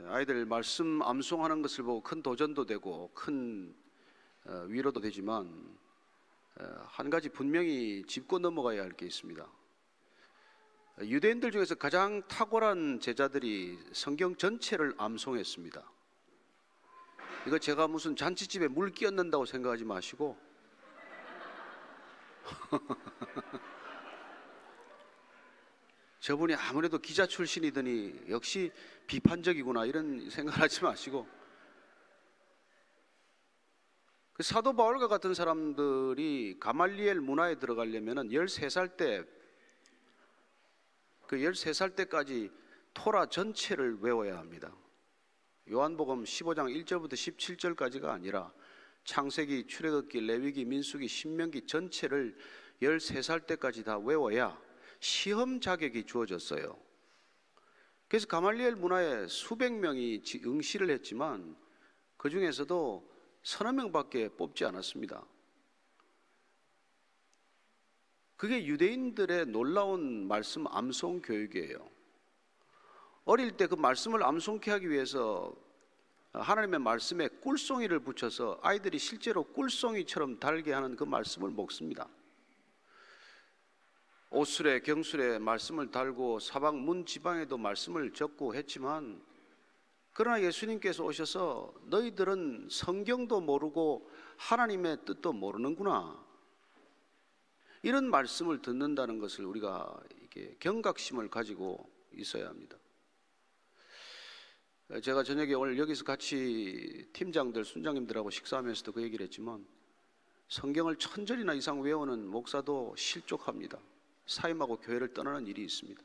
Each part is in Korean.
아이들 말씀 암송하는 것을 보고 큰 도전도 되고 큰 위로도 되지만 한 가지 분명히 짚고 넘어가야 할 게 있습니다. 유대인들 중에서 가장 탁월한 제자들이 성경 전체를 암송했습니다. 이거 제가 무슨 잔치집에 물 끼얹는다고 생각하지 마시고 저분이 아무래도 기자 출신이더니 역시 비판적이구나 이런 생각을 하지 마시고, 그 사도 바울과 같은 사람들이 가말리엘 문화에 들어가려면 13살 때, 그 13살 때까지 토라 전체를 외워야 합니다. 요한복음 15장 1절부터 17절까지가 아니라 창세기, 출애굽기, 레위기, 민수기, 신명기 전체를 13살 때까지 다 외워야 시험 자격이 주어졌어요. 그래서 가말리엘 문화에 수백 명이 응시를 했지만 그 중에서도 서너 명밖에 뽑지 않았습니다. 그게 유대인들의 놀라운 말씀 암송 교육이에요. 어릴 때 그 말씀을 암송케 하기 위해서 하나님의 말씀에 꿀송이를 붙여서 아이들이 실제로 꿀송이처럼 달게 하는 그 말씀을 먹습니다. 오술에 경술에 말씀을 달고 사방 문 지방에도 말씀을 적고 했지만, 그러나 예수님께서 오셔서 너희들은 성경도 모르고 하나님의 뜻도 모르는구나, 이런 말씀을 듣는다는 것을 우리가 이렇게 경각심을 가지고 있어야 합니다. 제가 저녁에 오늘 여기서 같이 팀장들, 순장님들하고 식사하면서도 그 얘기를 했지만, 성경을 1000절이나 이상 외우는 목사도 실족합니다. 사임하고 교회를 떠나는 일이 있습니다.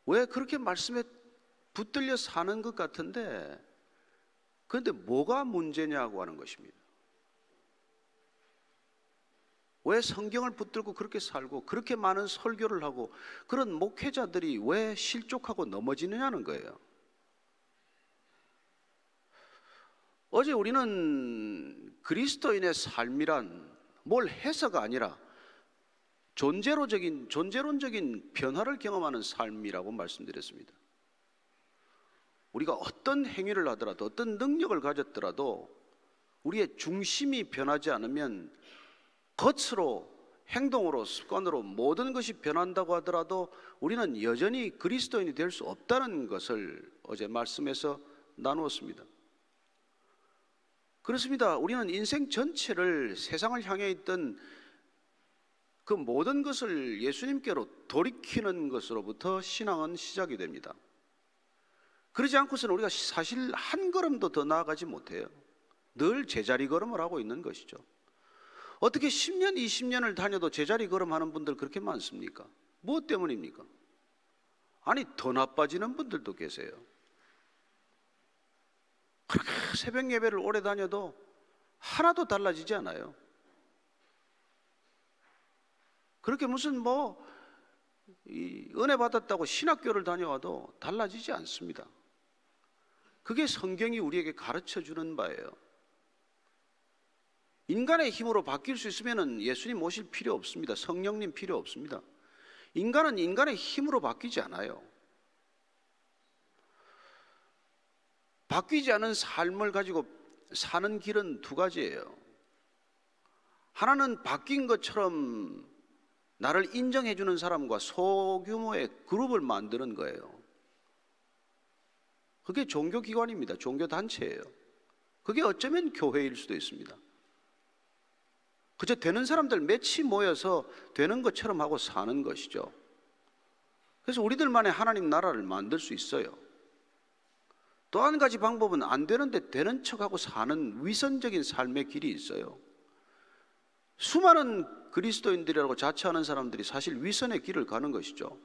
왜 그렇게 말씀에 붙들려 사는 것 같은데, 그런데 뭐가 문제냐고 하는 것입니다. 왜 성경을 붙들고 그렇게 살고 그렇게 많은 설교를 하고 그런 목회자들이 왜 실족하고 넘어지느냐는 거예요. 어제 우리는 그리스도인의 삶이란 뭘 해서가 아니라 존재론적인 변화를 경험하는 삶이라고 말씀드렸습니다. 우리가 어떤 행위를 하더라도, 어떤 능력을 가졌더라도 우리의 중심이 변하지 않으면 겉으로, 행동으로, 습관으로 모든 것이 변한다고 하더라도 우리는 여전히 그리스도인이 될 수 없다는 것을 어제 말씀에서 나누었습니다. 그렇습니다. 우리는 인생 전체를 세상을 향해 있던 그 모든 것을 예수님께로 돌이키는 것으로부터 신앙은 시작이 됩니다. 그러지 않고서는 우리가 사실 한 걸음도 더 나아가지 못해요. 늘 제자리 걸음을 하고 있는 것이죠. 어떻게 10년, 20년을 다녀도 제자리 걸음하는 분들 그렇게 많습니까? 무엇 때문입니까? 아니, 더 나빠지는 분들도 계세요. 그렇게 새벽 예배를 오래 다녀도 하나도 달라지지 않아요. 그렇게 무슨 은혜 받았다고 신학교를 다녀와도 달라지지 않습니다. 그게 성경이 우리에게 가르쳐 주는 바예요. 인간의 힘으로 바뀔 수 있으면 예수님 오실 필요 없습니다. 성령님 필요 없습니다. 인간은 인간의 힘으로 바뀌지 않아요. 바뀌지 않은 삶을 가지고 사는 길은 두 가지예요. 하나는 바뀐 것처럼 나를 인정해 주는 사람과 소규모의 그룹을 만드는 거예요. 그게 종교기관입니다. 종교단체예요. 그게 어쩌면 교회일 수도 있습니다. 그저 되는 사람들 몇이 모여서 되는 것처럼 하고 사는 것이죠. 그래서 우리들만의 하나님 나라를 만들 수 있어요. 또 한 가지 방법은 안 되는데 되는 척하고 사는 위선적인 삶의 길이 있어요. 수많은 그리스도인들이라고 자처하는 사람들이 사실 위선의 길을 가는 것이죠.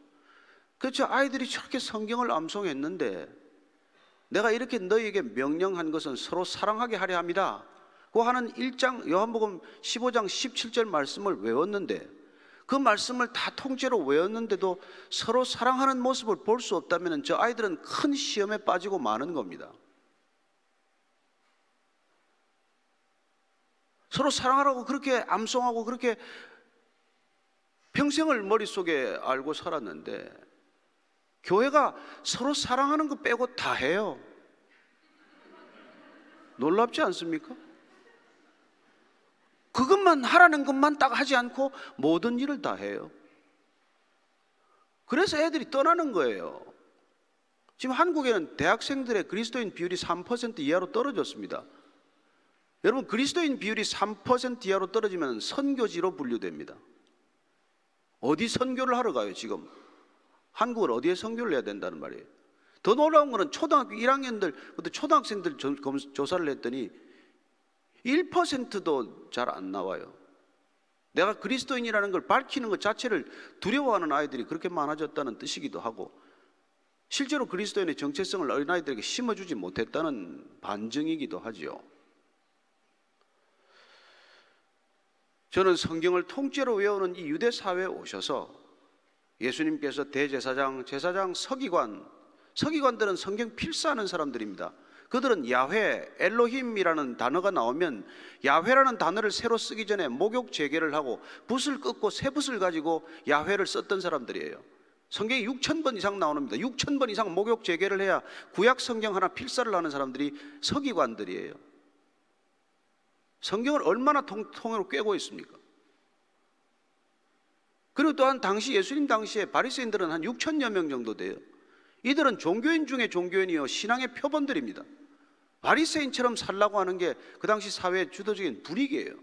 그렇죠. 아이들이 저렇게 성경을 암송했는데 내가 이렇게 너희에게 명령한 것은 서로 사랑하게 하려 합니다 고 하는 1장 요한복음 15장 17절 말씀을 외웠는데, 그 말씀을 다 통째로 외웠는데도 서로 사랑하는 모습을 볼 수 없다면 저 아이들은 큰 시험에 빠지고 마는 겁니다. 서로 사랑하라고 그렇게 암송하고 그렇게 평생을 머릿속에 알고 살았는데 교회가 서로 사랑하는 거 빼고 다 해요. 놀랍지 않습니까? 그것만 하라는 것만 딱 하지 않고 모든 일을 다 해요. 그래서 애들이 떠나는 거예요. 지금 한국에는 대학생들의 그리스도인 비율이 3% 이하로 떨어졌습니다. 여러분, 그리스도인 비율이 3% 이하로 떨어지면 선교지로 분류됩니다. 어디 선교를 하러 가요 지금? 한국은 어디에 선교를 해야 된다는 말이에요. 더 놀라운 거는 초등학교 1학년들, 초등학생들 조사를 했더니 1%도 잘 안 나와요. 내가 그리스도인이라는 걸 밝히는 것 자체를 두려워하는 아이들이 그렇게 많아졌다는 뜻이기도 하고, 실제로 그리스도인의 정체성을 어린아이들에게 심어주지 못했다는 반증이기도 하지요. 저는 성경을 통째로 외우는 이 유대 사회에 오셔서 예수님께서 대제사장, 제사장, 서기관들은 성경 필사하는 사람들입니다. 그들은 야훼, 엘로힘이라는 단어가 나오면 야훼라는 단어를 새로 쓰기 전에 목욕 재개를 하고 붓을 긋고 새 붓을 가지고 야훼를 썼던 사람들이에요. 성경에 6,000번 이상 나옵니다. 6,000번 이상 목욕 재개를 해야 구약 성경 하나 필사를 하는 사람들이 서기관들이에요. 성경을 얼마나 통으로 꿰고 있습니까? 그리고 또한 당시 예수님 당시에 바리새인들은 한 6,000여 명 정도 돼요. 이들은 종교인 중에 종교인이요 신앙의 표본들입니다. 바리새인처럼 살라고 하는 게 그 당시 사회의 주도적인 분위기예요.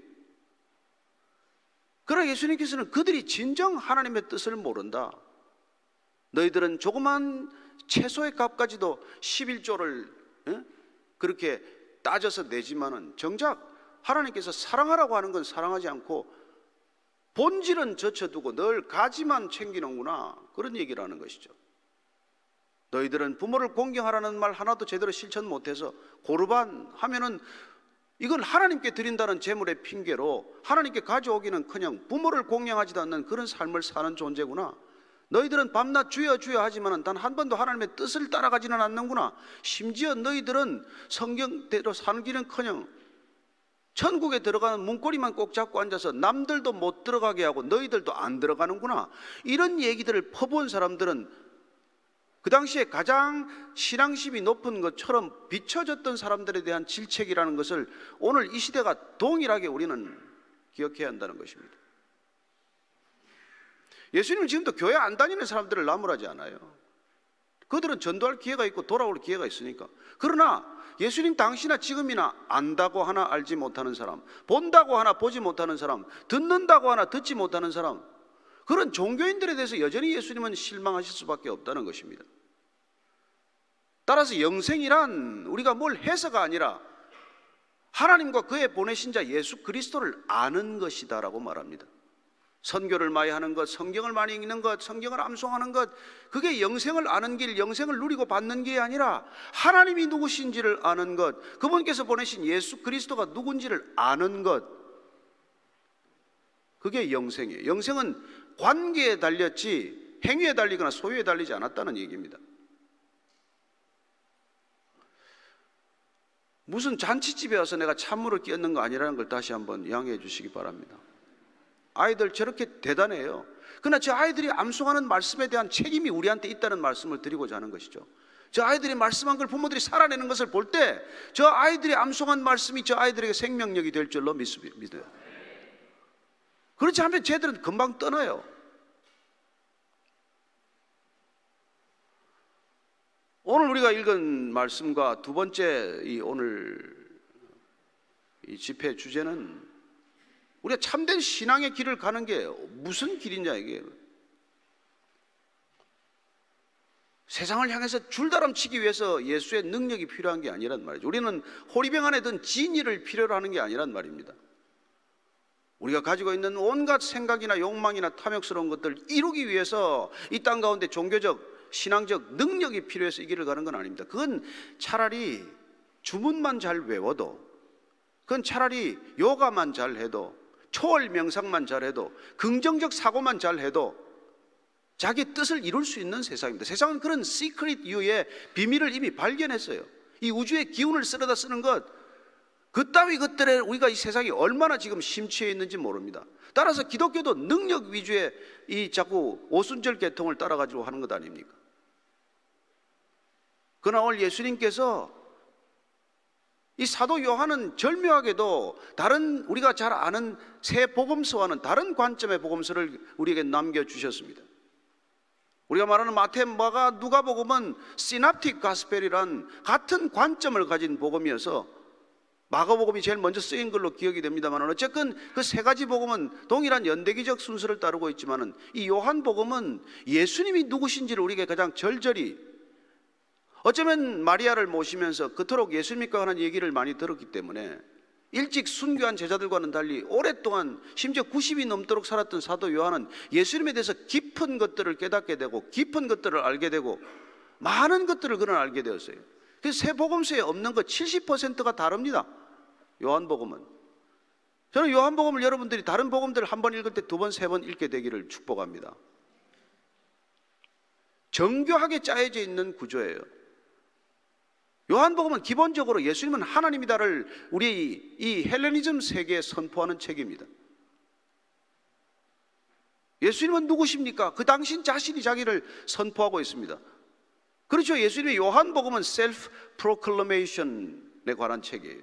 그러나 예수님께서는 그들이 진정 하나님의 뜻을 모른다. 너희들은 조그만 채소의 값까지도 11조를 그렇게 따져서 내지만은 정작 하나님께서 사랑하라고 하는 건 사랑하지 않고 본질은 젖혀두고 늘 가지만 챙기는구나, 그런 얘기를 하는 것이죠. 너희들은 부모를 공경하라는 말 하나도 제대로 실천 못해서 고르반 하면은 이건 하나님께 드린다는 제물의 핑계로 하나님께 가져오기는커녕 부모를 공경하지도 않는 그런 삶을 사는 존재구나. 너희들은 밤낮 주여 주여 하지만 단 한 번도 하나님의 뜻을 따라가지는 않는구나. 심지어 너희들은 성경대로 살기는커녕 천국에 들어가는 문고리만 꼭 잡고 앉아서 남들도 못 들어가게 하고 너희들도 안 들어가는구나. 이런 얘기들을 퍼부은 사람들은 그 당시에 가장 신앙심이 높은 것처럼 비춰졌던 사람들에 대한 질책이라는 것을 오늘 이 시대가 동일하게 우리는 기억해야 한다는 것입니다. 예수님은 지금도 교회 안 다니는 사람들을 나무라지 않아요. 그들은 전도할 기회가 있고 돌아올 기회가 있으니까. 그러나 예수님 당시나 지금이나 안다고 하나 알지 못하는 사람, 본다고 하나 보지 못하는 사람, 듣는다고 하나 듣지 못하는 사람, 그런 종교인들에 대해서 여전히 예수님은 실망하실 수밖에 없다는 것입니다. 따라서 영생이란 우리가 뭘 해서가 아니라 하나님과 그의 보내신 자 예수 그리스도를 아는 것이다라고 말합니다. 선교를 많이 하는 것, 성경을 많이 읽는 것, 성경을 암송하는 것, 그게 영생을 아는 길, 영생을 누리고 받는 게 아니라 하나님이 누구신지를 아는 것, 그분께서 보내신 예수 그리스도가 누군지를 아는 것, 그게 영생이에요. 영생은 관계에 달렸지 행위에 달리거나 소유에 달리지 않았다는 얘기입니다. 무슨 잔치집에 와서 내가 찬물을 끼얹는 거 아니라는 걸 다시 한번 양해해 주시기 바랍니다. 아이들 저렇게 대단해요. 그러나 저 아이들이 암송하는 말씀에 대한 책임이 우리한테 있다는 말씀을 드리고자 하는 것이죠. 저 아이들이 말씀한 걸 부모들이 살아내는 것을 볼 때 저 아이들이 암송한 말씀이 저 아이들에게 생명력이 될 줄로 믿어요. 그렇지 않으면 쟤들은 금방 떠나요. 오늘 우리가 읽은 말씀과 두 번째 오늘 이 집회 주제는 우리가 참된 신앙의 길을 가는 게 무슨 길이냐 이게. 세상을 향해서 줄다름치기 위해서 예수의 능력이 필요한 게 아니란 말이죠. 우리는 호리병 안에 든 진리를 필요로 하는 게 아니란 말입니다. 우리가 가지고 있는 온갖 생각이나 욕망이나 탐욕스러운 것들을 이루기 위해서 이 땅 가운데 종교적 신앙적 능력이 필요해서 이 길을 가는 건 아닙니다. 그건 차라리 주문만 잘 외워도, 그건 차라리 요가만 잘 해도, 초월 명상만 잘 해도, 긍정적 사고만 잘 해도 자기 뜻을 이룰 수 있는 세상입니다. 세상은 그런 시크릿 유의 비밀을 이미 발견했어요. 이 우주의 기운을 쓸어다 쓰는 것, 그따위 것들에 우리가 이 세상이 얼마나 지금 심취해 있는지 모릅니다. 따라서 기독교도 능력 위주의 이 자꾸 오순절 계통을 따라가지고 하는 것 아닙니까? 그러나 오늘 예수님께서 이 사도 요한은 절묘하게도 다른 우리가 잘 아는 새 복음서와는 다른 관점의 복음서를 우리에게 남겨주셨습니다. 우리가 말하는 마태, 마가, 누가복음은 시납틱 가스펠이란 같은 관점을 가진 복음이어서 마가복음이 제일 먼저 쓰인 걸로 기억이 됩니다만 어쨌든 그 세 가지 복음은 동일한 연대기적 순서를 따르고 있지만 이 요한복음은 예수님이 누구신지를 우리에게 가장 절절히, 어쩌면 마리아를 모시면서 그토록 예수님과 관한 얘기를 많이 들었기 때문에 일찍 순교한 제자들과는 달리 오랫동안 심지어 90이 넘도록 살았던 사도 요한은 예수님에 대해서 깊은 것들을 깨닫게 되고 깊은 것들을 알게 되고 많은 것들을 그는 알게 되었어요. 그래서 세 복음서에 없는 것 70%가 다릅니다. 요한복음은. 저는 요한복음을 여러분들이 다른 복음들을 한 번 읽을 때 두 번, 세 번 읽게 되기를 축복합니다. 정교하게 짜여져 있는 구조예요. 요한복음은 기본적으로 예수님은 하나님이다를 우리 이 헬레니즘 세계에 선포하는 책입니다. 예수님은 누구십니까? 그 당신 자신이 자기를 선포하고 있습니다. 그렇죠. 예수님의 요한복음은 셀프 프로클레메이션에 관한 책이에요.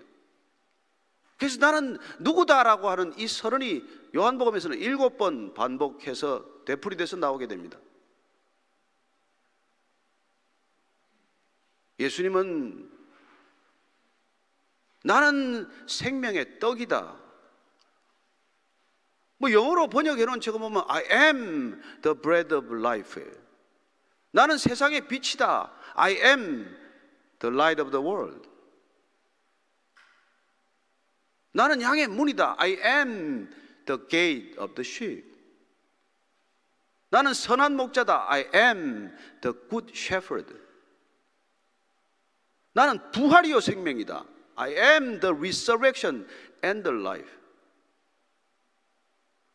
그래서 나는 누구다라고 하는 이 서론이 요한복음에서는 7번 반복해서 되풀이돼서 나오게 됩니다. 예수님은 나는 생명의 떡이다. 뭐 영어로 번역해 놓은 책을 보면 I am the bread of life. 나는 세상의 빛이다. I am the light of the world. 나는 양의 문이다. I am the gate of the sheep. 나는 선한 목자다. I am the good shepherd. 나는 부활이요 생명이다. I am the resurrection and the life.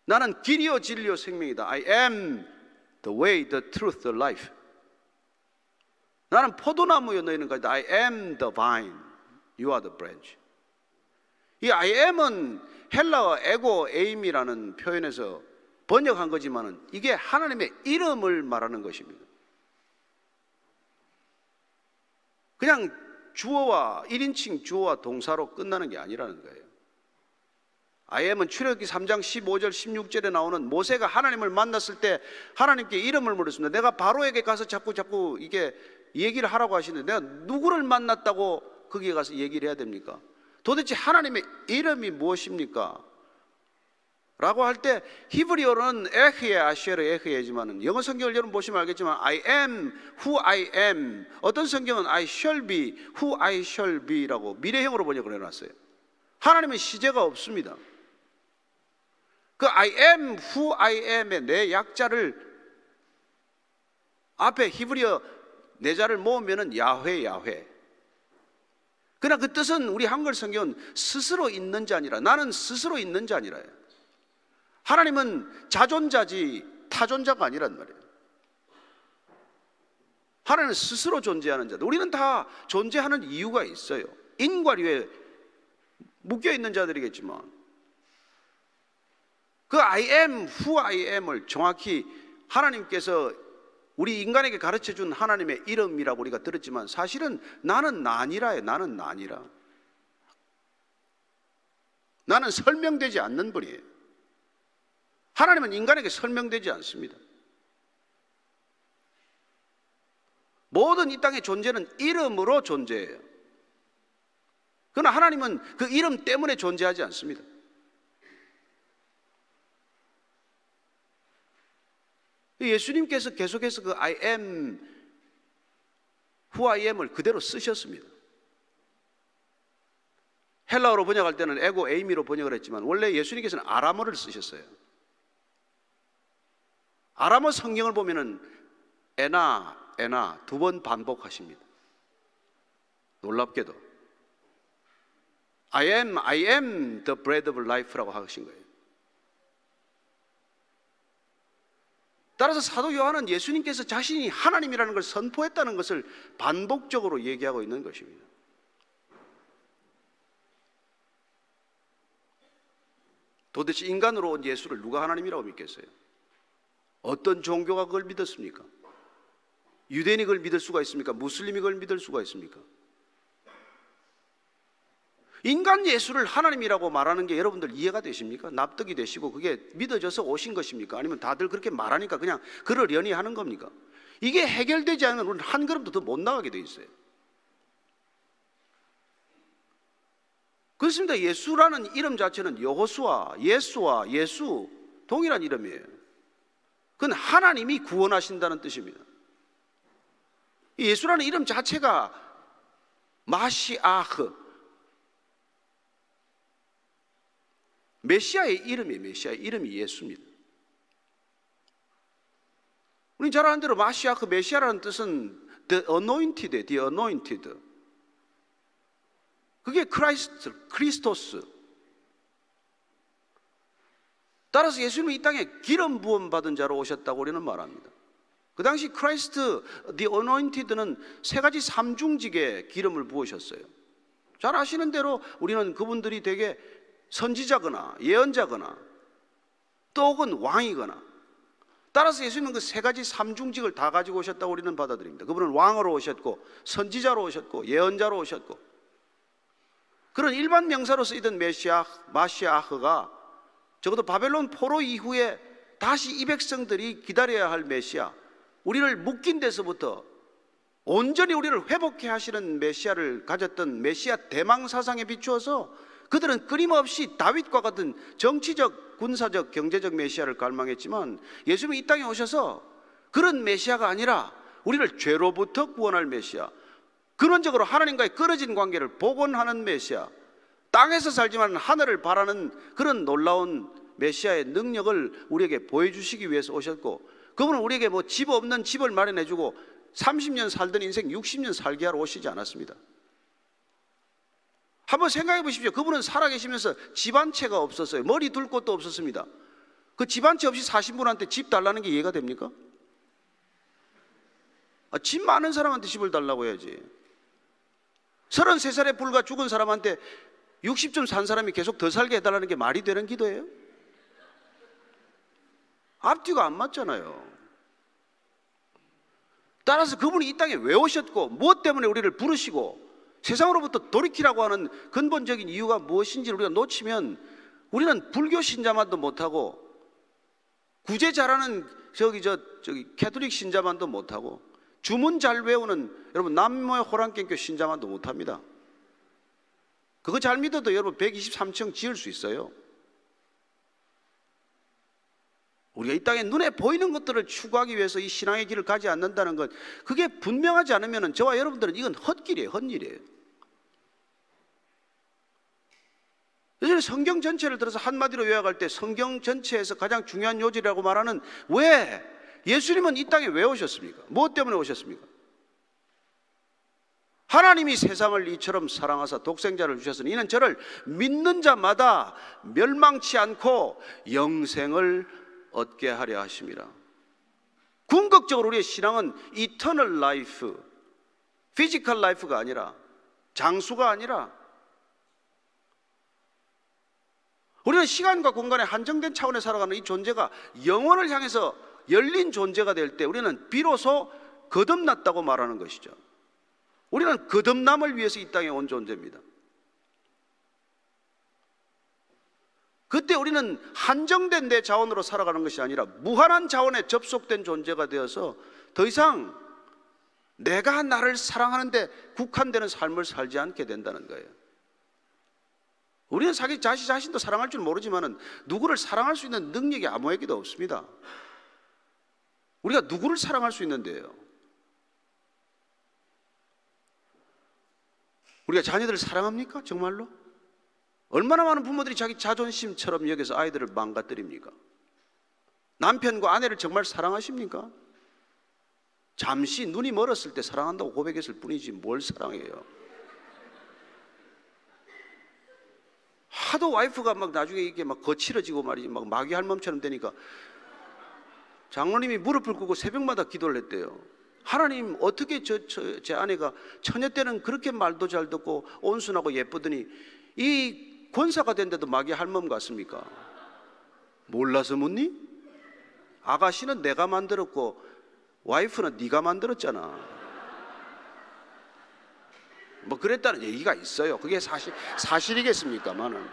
나는 길이요 진리요 생명이다. I am the way, the truth, the life. 나는 포도나무요 너희는 가지다. I am the vine, you are the branch. 이 I am은 헬라어 에고 에임이라는 표현에서 번역한 거지만은 이게 하나님의 이름을 말하는 것입니다. 그냥 주어와 1인칭 주어와 동사로 끝나는 게 아니라는 거예요. I am은 출애굽기 3장 15절 16절에 나오는 모세가 하나님을 만났을 때 하나님께 이름을 물었습니다. 내가 바로에게 가서 자꾸 이게 얘기를 하라고 하시는데 내가 누구를 만났다고 거기에 가서 얘기를 해야 됩니까? 도대체 하나님의 이름이 무엇입니까? 라고 할 때 히브리어로는 에흐에 아쉐르 에흐에지만 영어 성경을 여러분 보시면 알겠지만 I am who I am, 어떤 성경은 I shall be who I shall be 라고 미래형으로 번역을 해놨어요. 하나님은 시제가 없습니다. 그 I am who I am의 내 약자를 앞에 히브리어 네 자를 모으면은 야훼 야훼. 그러나 그 뜻은 우리 한글 성경은 스스로 있는 자 아니라, 나는 스스로 있는 자 아니라요. 하나님은 자존자지 타존자가 아니란 말이에요. 하나님은 스스로 존재하는 자들. 우리는 다 존재하는 이유가 있어요. 인과류에 묶여있는 자들이겠지만 그 I am who I am을 정확히 하나님께서 우리 인간에게 가르쳐준 하나님의 이름이라고 우리가 들었지만 사실은 나는 나니라예요. 나는 나니라. 나는 설명되지 않는 분이에요. 하나님은 인간에게 설명되지 않습니다. 모든 이 땅의 존재는 이름으로 존재해요. 그러나 하나님은 그 이름 때문에 존재하지 않습니다. 예수님께서 계속해서 그 I am who I am을 그대로 쓰셨습니다. 헬라어로 번역할 때는 에고 에이미로 번역을 했지만 원래 예수님께서는 아람어를 쓰셨어요. 아람어 성경을 보면은 에나 두 번 반복하십니다. 놀랍게도 I am the bread of life라고 하신 거예요. 따라서 사도 요한은 예수님께서 자신이 하나님이라는 걸 선포했다는 것을 반복적으로 얘기하고 있는 것입니다. 도대체 인간으로 온 예수를 누가 하나님이라고 믿겠어요? 어떤 종교가 그걸 믿었습니까? 유대인이 그걸 믿을 수가 있습니까? 무슬림이 그걸 믿을 수가 있습니까? 인간 예수를 하나님이라고 말하는 게 여러분들 이해가 되십니까? 납득이 되시고 그게 믿어져서 오신 것입니까? 아니면 다들 그렇게 말하니까 그냥 그러려니 하는 겁니까? 이게 해결되지 않으면 우리는 한 걸음도 더 못 나가게 돼 있어요. 그렇습니다. 예수라는 이름 자체는 여호수아, 예수와 예수 동일한 이름이에요. 그건 하나님이 구원하신다는 뜻입니다. 예수라는 이름 자체가 마시아흐, 메시아의 이름이에요. 메시아의 이름이 예수입니다. 우리 잘 아는 대로 마시아흐, 메시아라는 뜻은 the anointed, the anointed. 그게 크리스토스. 따라서 예수님은 이 땅에 기름 부음 받은 자로 오셨다고 우리는 말합니다. 그 당시 크라이스트, the anointed는 세 가지 삼중직에 기름을 부으셨어요. 잘 아시는 대로 우리는 그분들이 되게 선지자거나 예언자거나 또 혹은 왕이거나, 따라서 예수님은 그 세 가지 삼중직을 다 가지고 오셨다고 우리는 받아들입니다. 그분은 왕으로 오셨고 선지자로 오셨고 예언자로 오셨고, 그런 일반 명사로 쓰이던 마시아흐가 적어도 바벨론 포로 이후에 다시 이 백성들이 기다려야 할 메시아, 우리를 묶인 데서부터 온전히 우리를 회복해 하시는 메시아를 가졌던 메시아 대망 사상에 비추어서 그들은 끊임없이 다윗과 같은 정치적, 군사적, 경제적 메시아를 갈망했지만 예수님이 이 땅에 오셔서 그런 메시아가 아니라 우리를 죄로부터 구원할 메시아, 근원적으로 하나님과의 끊어진 관계를 복원하는 메시아, 땅에서 살지만 하늘을 바라는 그런 놀라운 메시아의 능력을 우리에게 보여주시기 위해서 오셨고, 그분은 우리에게 뭐 집 없는 집을 마련해주고 30년 살던 인생 60년 살게 하러 오시지 않았습니다. 한번 생각해 보십시오. 그분은 살아계시면서 집 한 채가 없었어요. 머리 둘 곳도 없었습니다. 그 집 한 채 없이 사신 분한테 집 달라는 게 이해가 됩니까? 집 많은 사람한테 집을 달라고 해야지. 33살에 불과 죽은 사람한테 60좀 산 사람이 계속 더 살게 해달라는 게 말이 되는 기도예요? 앞뒤가 안 맞잖아요. 따라서 그분이 이 땅에 왜 오셨고 무엇 때문에 우리를 부르시고 세상으로부터 돌이키라고 하는 근본적인 이유가 무엇인지를 우리가 놓치면 우리는 불교 신자만도 못하고 구제 잘하는 저기 캐톨릭 신자만도 못하고 주문 잘 외우는 여러분 남모의 호랑깽교 신자만도 못합니다. 그거 잘 믿어도 여러분 123층 지을 수 있어요. 우리가 이 땅에 눈에 보이는 것들을 추구하기 위해서 이 신앙의 길을 가지 않는다는 것, 그게 분명하지 않으면 저와 여러분들은 이건 헛길이에요. 헛일이에요. 예전에 성경 전체를 들어서 한마디로 요약할 때 성경 전체에서 가장 중요한 요지라고 말하는, 왜 예수님은 이 땅에 왜 오셨습니까? 무엇 때문에 오셨습니까? 하나님이 세상을 이처럼 사랑하사 독생자를 주셨으니 이는 저를 믿는 자마다 멸망치 않고 영생을 얻게 하려 하심이라. 궁극적으로 우리의 신앙은 이터널 라이프, 피지컬 라이프가 아니라, 장수가 아니라, 우리는 시간과 공간에 한정된 차원에 살아가는 이 존재가 영원을 향해서 열린 존재가 될 때 우리는 비로소 거듭났다고 말하는 것이죠. 우리는 거듭남을 위해서 이 땅에 온 존재입니다. 그때 우리는 한정된 내 자원으로 살아가는 것이 아니라 무한한 자원에 접속된 존재가 되어서 더 이상 내가 나를 사랑하는데 국한되는 삶을 살지 않게 된다는 거예요. 우리는 자기 자신도 사랑할 줄 모르지만 누구를 사랑할 수 있는 능력이 아무에게도 없습니다. 우리가 누구를 사랑할 수 있는데요? 우리가 자녀들을 사랑합니까? 정말로? 얼마나 많은 부모들이 자기 자존심처럼 여겨서 아이들을 망가뜨립니까? 남편과 아내를 정말 사랑하십니까? 잠시 눈이 멀었을 때 사랑한다고 고백했을 뿐이지 뭘 사랑해요? 하도 와이프가 막 나중에 이게 막 거칠어지고 말이지, 막 마귀 할멈처럼 되니까 장로님이 무릎을 꿇고 새벽마다 기도를 했대요. 하나님, 어떻게 제 아내가 처녀 때는 그렇게 말도 잘 듣고 온순하고 예쁘더니 이 권사가 된데도 마귀 할멈 같습니까? 몰라서 묻니? 아가씨는 내가 만들었고 와이프는 네가 만들었잖아. 뭐 그랬다는 얘기가 있어요. 그게 사실이겠습니까만은.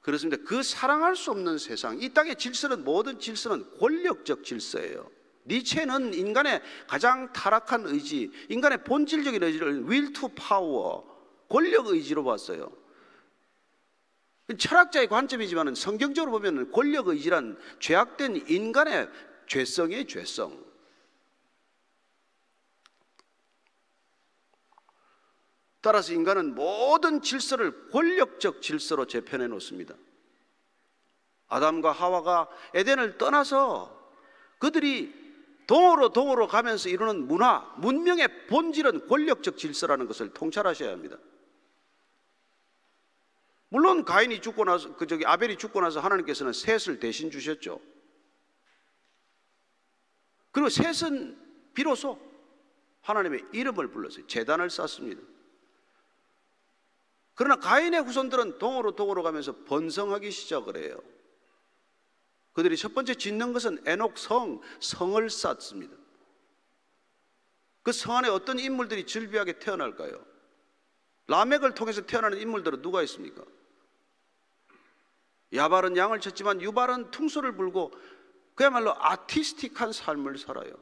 그렇습니다. 그 사랑할 수 없는 세상, 이 땅의 질서는, 모든 질서는 권력적 질서예요. 니체는 인간의 가장 타락한 의지, 인간의 본질적인 의지를 will to power, 권력 의지로 봤어요. 철학자의 관점이지만 성경적으로 보면 권력 의지란 죄악된 인간의 죄성이에요. 죄성. 따라서 인간은 모든 질서를 권력적 질서로 재편해 놓습니다. 아담과 하와가 에덴을 떠나서 그들이 동으로 가면서 이루는 문화, 문명의 본질은 권력적 질서라는 것을 통찰하셔야 합니다. 물론 가인이 죽고 나서, 아벨이 죽고 나서 하나님께서는 셋을 대신 주셨죠. 그리고 셋은 비로소 하나님의 이름을 불렀어요. 제단을 쌓습니다. 그러나 가인의 후손들은 동으로 가면서 번성하기 시작을 해요. 그들이 첫 번째 짓는 것은 에녹 성을 쌓습니다. 그 성 안에 어떤 인물들이 즐비하게 태어날까요? 라멕을 통해서 태어나는 인물들은 누가 있습니까? 야발은 양을 쳤지만 유발은 퉁소를 불고 그야말로 아티스틱한 삶을 살아요.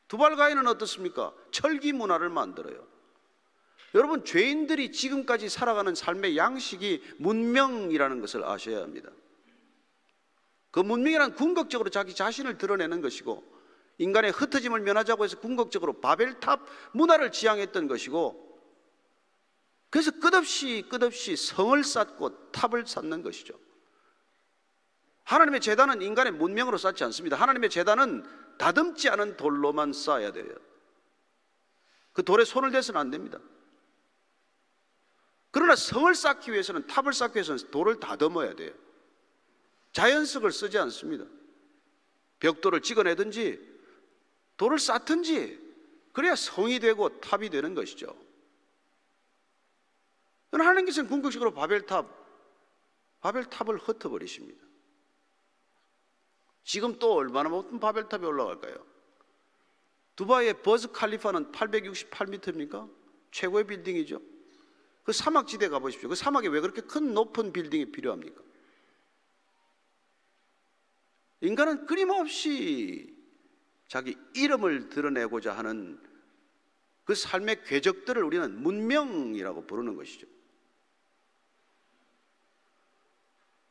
두발 가인은 어떻습니까? 철기 문화를 만들어요. 여러분, 죄인들이 지금까지 살아가는 삶의 양식이 문명이라는 것을 아셔야 합니다. 그 문명이란 궁극적으로 자기 자신을 드러내는 것이고, 인간의 흩어짐을 면하자고 해서 궁극적으로 바벨탑 문화를 지향했던 것이고, 그래서 끝없이 성을 쌓고 탑을 쌓는 것이죠. 하나님의 제단은 인간의 문명으로 쌓지 않습니다. 하나님의 제단은 다듬지 않은 돌로만 쌓아야 돼요. 그 돌에 손을 대서는 안 됩니다. 그러나 성을 쌓기 위해서는, 탑을 쌓기 위해서는 돌을 다듬어야 돼요. 자연석을 쓰지 않습니다. 벽돌을 찍어내든지 돌을 쌓든지 그래야 성이 되고 탑이 되는 것이죠. 하나님께서는 궁극적으로 바벨탑을 흩어버리십니다. 지금 또 얼마나 높은 바벨탑이 올라갈까요? 두바이의 버즈 칼리파는 868m입니까? 최고의 빌딩이죠. 그 사막지대 가보십시오. 그 사막에 왜 그렇게 큰 높은 빌딩이 필요합니까? 인간은 끊임없이 자기 이름을 드러내고자 하는 그 삶의 궤적들을 우리는 문명이라고 부르는 것이죠.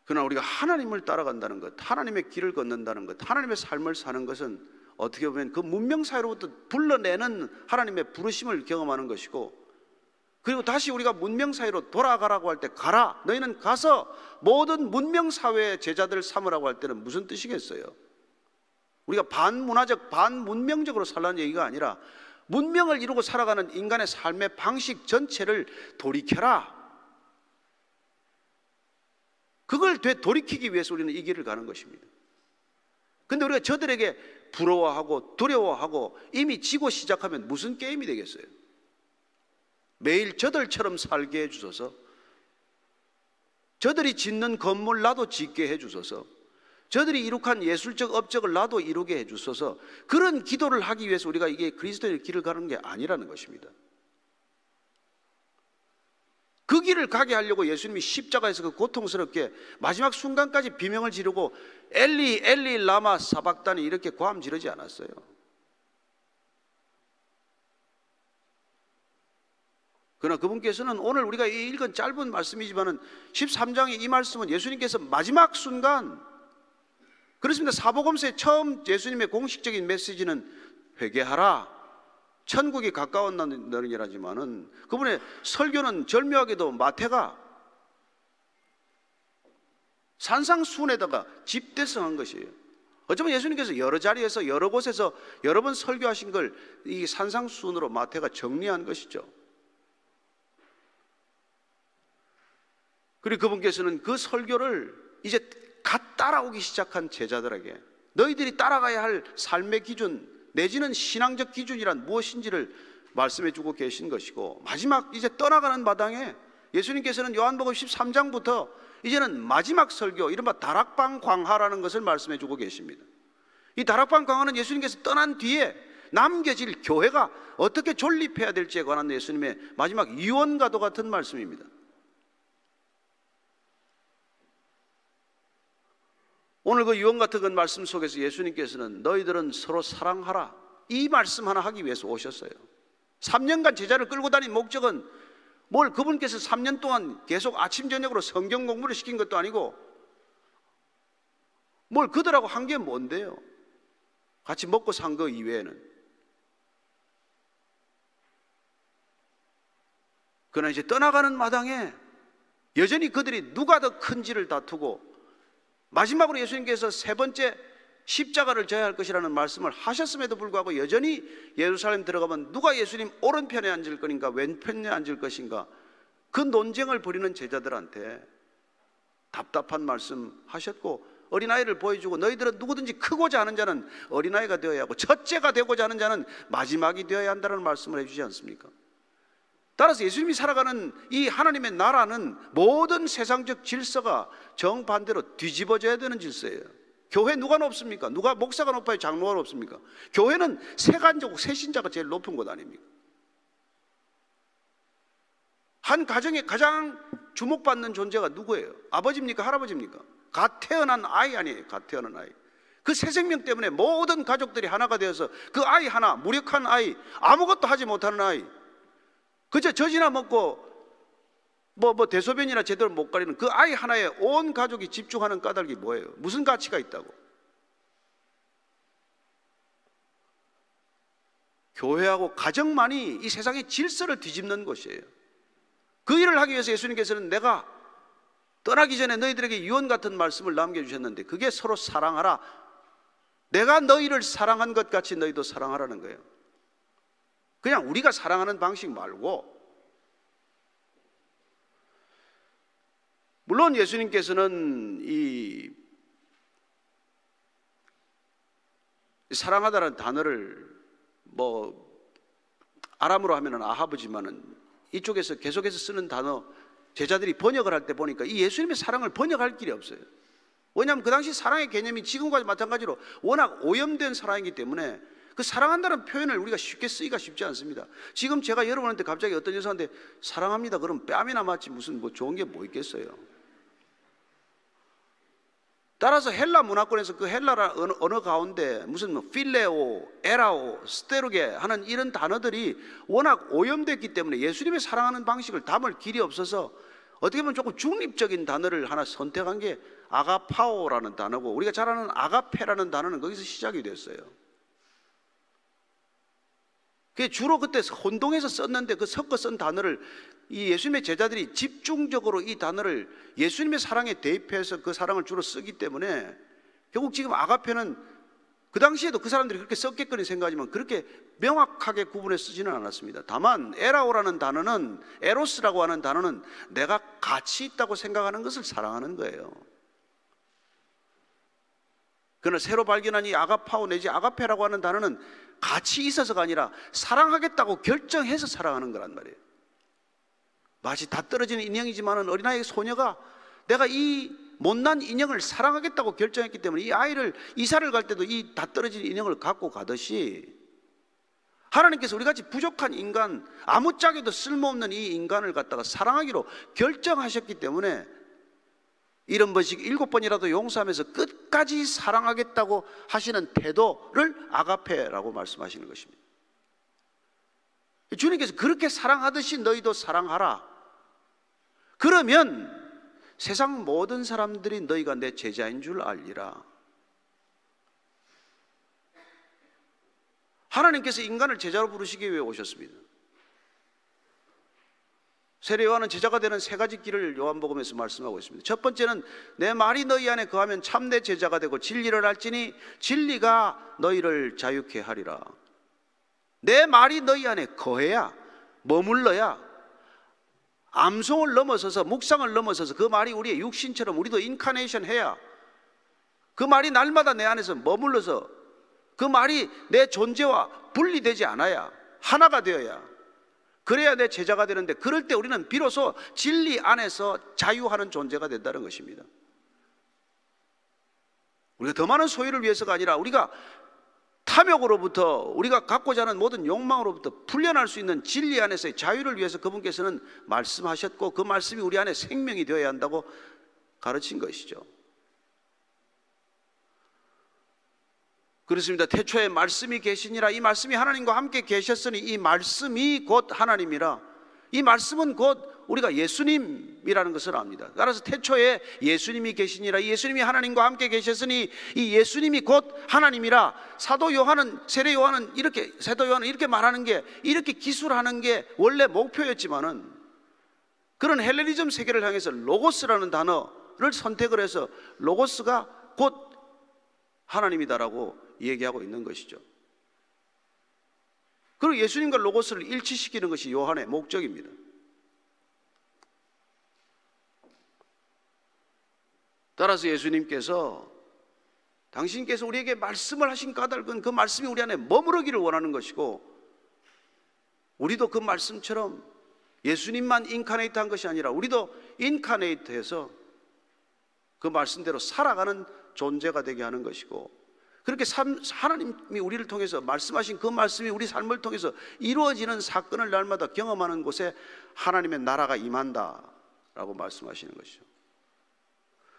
그러나 우리가 하나님을 따라간다는 것, 하나님의 길을 걷는다는 것, 하나님의 삶을 사는 것은 어떻게 보면 그 문명 사이로부터 불러내는 하나님의 부르심을 경험하는 것이고, 그리고 다시 우리가 문명 사회로 돌아가라고 할 때, 가라, 너희는 가서 모든 문명 사회의 제자들을 삼으라고 할 때는 무슨 뜻이겠어요? 우리가 반문화적, 반문명적으로 살라는 얘기가 아니라 문명을 이루고 살아가는 인간의 삶의 방식 전체를 돌이켜라. 그걸 돌이키기 위해서 우리는 이 길을 가는 것입니다. 그런데 우리가 저들에게 부러워하고 두려워하고 이미 지고 시작하면 무슨 게임이 되겠어요? 매일 저들처럼 살게 해주소서, 저들이 짓는 건물 나도 짓게 해주소서, 저들이 이룩한 예술적 업적을 나도 이루게 해주소서, 그런 기도를 하기 위해서 우리가 이게 그리스도의 길을 가는 게 아니라는 것입니다. 그 길을 가게 하려고 예수님이 십자가에서 그 고통스럽게 마지막 순간까지 비명을 지르고 엘리 엘리 라마 사박다니 이렇게 고함 지르지 않았어요. 그러나 그분께서는 오늘 우리가 읽은 짧은 말씀이지만 13장의 이 말씀은 예수님께서 마지막 순간, 그렇습니다. 사복음서의 처음 예수님의 공식적인 메시지는 회개하라, 천국이 가까웠느니라지만은 그분의 설교는 절묘하게도 마태가 산상수훈에다가 집대성한 것이에요. 어쩌면 예수님께서 여러 자리에서 여러 곳에서 여러 번 설교하신 걸 이 산상수훈으로 마태가 정리한 것이죠. 그리고 그분께서는 그 설교를 이제 갓 따라오기 시작한 제자들에게 너희들이 따라가야 할 삶의 기준 내지는 신앙적 기준이란 무엇인지를 말씀해 주고 계신 것이고, 마지막 이제 떠나가는 마당에 예수님께서는 요한복음 13장부터 이제는 마지막 설교, 이른바 다락방 광화라는 것을 말씀해 주고 계십니다. 이 다락방 광화는 예수님께서 떠난 뒤에 남겨질 교회가 어떻게 존립해야 될지에 관한 예수님의 마지막 유언과도 같은 말씀입니다. 오늘 그 유언 같은 말씀 속에서 예수님께서는 너희들은 서로 사랑하라, 이 말씀 하나 하기 위해서 오셨어요. 3년간 제자를 끌고 다닌 목적은 뭘 그분께서 3년 동안 계속 아침 저녁으로 성경 공부를 시킨 것도 아니고 뭘 그들하고 한 게 뭔데요? 같이 먹고 산 거 이외에는. 그러나 이제 떠나가는 마당에 여전히 그들이 누가 더 큰지를 다투고 마지막으로 예수님께서 세 번째 십자가를 져야 할 것이라는 말씀을 하셨음에도 불구하고 여전히 예루살렘 들어가면 누가 예수님 오른편에 앉을 것인가 왼편에 앉을 것인가, 그 논쟁을 벌이는 제자들한테 답답한 말씀 하셨고, 어린아이를 보여주고 너희들은 누구든지 크고자 하는 자는 어린아이가 되어야 하고 첫째가 되고자 하는 자는 마지막이 되어야 한다는 말씀을 해주지 않습니까? 따라서 예수님이 살아가는 이 하나님의 나라는 모든 세상적 질서가 정반대로 뒤집어져야 되는 질서예요. 교회 누가 높습니까? 누가 목사가 높아요? 장로가 높습니까? 교회는 세간적 세신자가 제일 높은 곳 아닙니까? 한 가정에 가장 주목받는 존재가 누구예요? 아버지입니까? 할아버지입니까? 갓 태어난 아이 아니에요? 갓 태어난 아이. 그 새 생명 때문에 모든 가족들이 하나가 되어서 그 아이 하나, 무력한 아이, 아무것도 하지 못하는 아이, 그저 젖이나 먹고 대소변이나 제대로 못 가리는 그 아이 하나에 온 가족이 집중하는 까닭이 뭐예요? 무슨 가치가 있다고? 교회하고 가정만이 이 세상의 질서를 뒤집는 것이에요. 그 일을 하기 위해서 예수님께서는 내가 떠나기 전에 너희들에게 유언 같은 말씀을 남겨주셨는데, 그게 서로 사랑하라. 내가 너희를 사랑한 것 같이 너희도 사랑하라는 거예요. 그냥 우리가 사랑하는 방식 말고. 물론 예수님께서는 이 사랑하다는 단어를 아람으로 하면은 아하브지만은 이쪽에서 계속해서 쓰는 단어, 제자들이 번역을 할 때 보니까 이 예수님의 사랑을 번역할 길이 없어요. 왜냐하면 그 당시 사랑의 개념이 지금과 마찬가지로 워낙 오염된 사랑이기 때문에 그 사랑한다는 표현을 우리가 쉽게 쓰기가 쉽지 않습니다. 지금 제가 여러분한테 갑자기 어떤 여성한테 사랑합니다 그럼 뺨이나 맞지 무슨 좋은 게 뭐 있겠어요. 따라서 헬라 문화권에서 그 헬라 언어 가운데 무슨 필레오, 에라오, 스테르게 하는 이런 단어들이 워낙 오염됐기 때문에 예수님의 사랑하는 방식을 담을 길이 없어서 어떻게 보면 조금 중립적인 단어를 하나 선택한 게 아가파오라는 단어고, 우리가 잘 아는 아가페라는 단어는 거기서 시작이 됐어요. 그게 주로 그때 혼동해서 썼는데 그 섞어 쓴 단어를 이 예수님의 제자들이 집중적으로 이 단어를 예수님의 사랑에 대입해서 그 사랑을 주로 쓰기 때문에 결국 지금 아가페는 그 당시에도 그 사람들이 그렇게 썼겠거니 생각하지만 그렇게 명확하게 구분해 쓰지는 않았습니다. 다만 에라오라는 단어는, 에로스라고 하는 단어는 내가 가치 있다고 생각하는 것을 사랑하는 거예요. 그러나 새로 발견한 이 아가파오 내지 아가페라고 하는 단어는 가치 있어서가 아니라 사랑하겠다고 결정해서 사랑하는 거란 말이에요. 마치 다 떨어지는 인형이지만 어린아이 소녀가 내가 이 못난 인형을 사랑하겠다고 결정했기 때문에 이 아이를 이사를 갈 때도 이 다 떨어진 인형을 갖고 가듯이 하나님께서 우리같이 부족한 인간, 아무짝에도 쓸모없는 이 인간을 갖다가 사랑하기로 결정하셨기 때문에 70번씩 7번이라도 용서하면서 끝까지 사랑하겠다고 하시는 태도를 아가페라고 말씀하시는 것입니다. 주님께서 그렇게 사랑하듯이 너희도 사랑하라. 그러면 세상 모든 사람들이 너희가 내 제자인 줄 알리라. 하나님께서 인간을 제자로 부르시기 위해 오셨습니다. 세례 요한은 제자가 되는 세 가지 길을 요한복음에서 말씀하고 있습니다. 첫 번째는 내 말이 너희 안에 거하면 참내 제자가 되고 진리를 알지니 진리가 너희를 자유케 하리라. 내 말이 너희 안에 거해야, 머물러야, 암송을 넘어서서 묵상을 넘어서서 그 말이 우리의 육신처럼 우리도 인카네이션 해야, 그 말이 날마다 내 안에서 머물러서 그 말이 내 존재와 분리되지 않아야, 하나가 되어야, 그래야 내 제자가 되는데, 그럴 때 우리는 비로소 진리 안에서 자유하는 존재가 된다는 것입니다. 우리가 더 많은 소유를 위해서가 아니라 우리가 탐욕으로부터, 우리가 갖고자 하는 모든 욕망으로부터 풀려날 수 있는 진리 안에서의 자유를 위해서 그분께서는 말씀하셨고, 그 말씀이 우리 안에 생명이 되어야 한다고 가르친 것이죠. 그렇습니다. 태초에 말씀이 계시니라. 이 말씀이 하나님과 함께 계셨으니 이 말씀이 곧 하나님이라. 이 말씀은 곧 우리가 예수님이라는 것을 압니다. 따라서 태초에 예수님이 계시니라. 이 예수님이 하나님과 함께 계셨으니 이 예수님이 곧 하나님이라. 사도 요한은, 세례 요한은 이렇게, 사도 요한은 이렇게 말하는 게, 이렇게 기술하는 게 원래 목표였지만은, 그런 헬레니즘 세계를 향해서 로고스라는 단어를 선택을 해서 로고스가 곧 하나님이다라고 얘기하고 있는 것이죠. 그리고 예수님과 로고스를 일치시키는 것이 요한의 목적입니다. 따라서 예수님께서, 당신께서 우리에게 말씀을 하신 까닭은 그 말씀이 우리 안에 머무르기를 원하는 것이고, 우리도 그 말씀처럼 예수님만 인카네이트한 것이 아니라 우리도 인카네이트해서 그 말씀대로 살아가는 존재가 되게 하는 것이고, 그렇게 하나님이 우리를 통해서 말씀하신 그 말씀이 우리 삶을 통해서 이루어지는 사건을 날마다 경험하는 곳에 하나님의 나라가 임한다라고 말씀하시는 것이죠.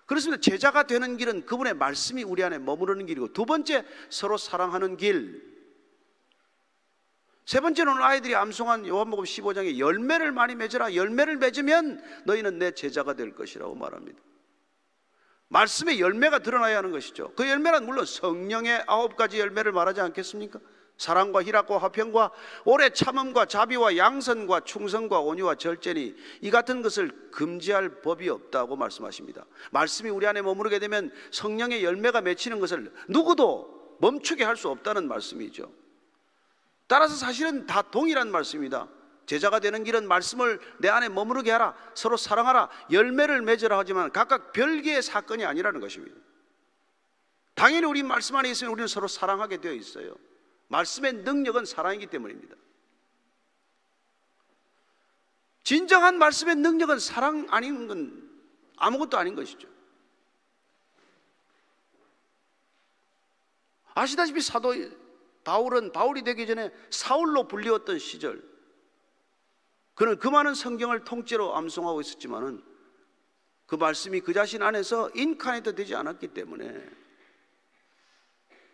그렇습니다. 제자가 되는 길은 그분의 말씀이 우리 안에 머무르는 길이고, 두 번째, 서로 사랑하는 길. 세 번째는 오늘 아이들이 암송한 요한복음 15장에 열매를 많이 맺으라. 열매를 맺으면 너희는 내 제자가 될 것이라고 말합니다. 말씀의 열매가 드러나야 하는 것이죠. 그 열매란 물론 성령의 9가지 열매를 말하지 않겠습니까? 사랑과 희락과 화평과 오래 참음과 자비와 양선과 충성과 온유와 절제니 이 같은 것을 금지할 법이 없다고 말씀하십니다. 말씀이 우리 안에 머무르게 되면 성령의 열매가 맺히는 것을 누구도 멈추게 할 수 없다는 말씀이죠. 따라서 사실은 다 동일한 말씀입니다. 제자가 되는 길은 말씀을 내 안에 머무르게 하라, 서로 사랑하라, 열매를 맺으라 하지만 각각 별개의 사건이 아니라는 것입니다. 당연히 우리 말씀 안에 있으면 우리는 서로 사랑하게 되어 있어요. 말씀의 능력은 사랑이기 때문입니다. 진정한 말씀의 능력은 사랑 아닌 건 아무것도 아닌 것이죠. 아시다시피 사도 바울은 바울이 되기 전에 사울로 불리웠던 시절, 그는 그 많은 성경을 통째로 암송하고 있었지만은 그 말씀이 그 자신 안에서 인카네이트 되지 않았기 때문에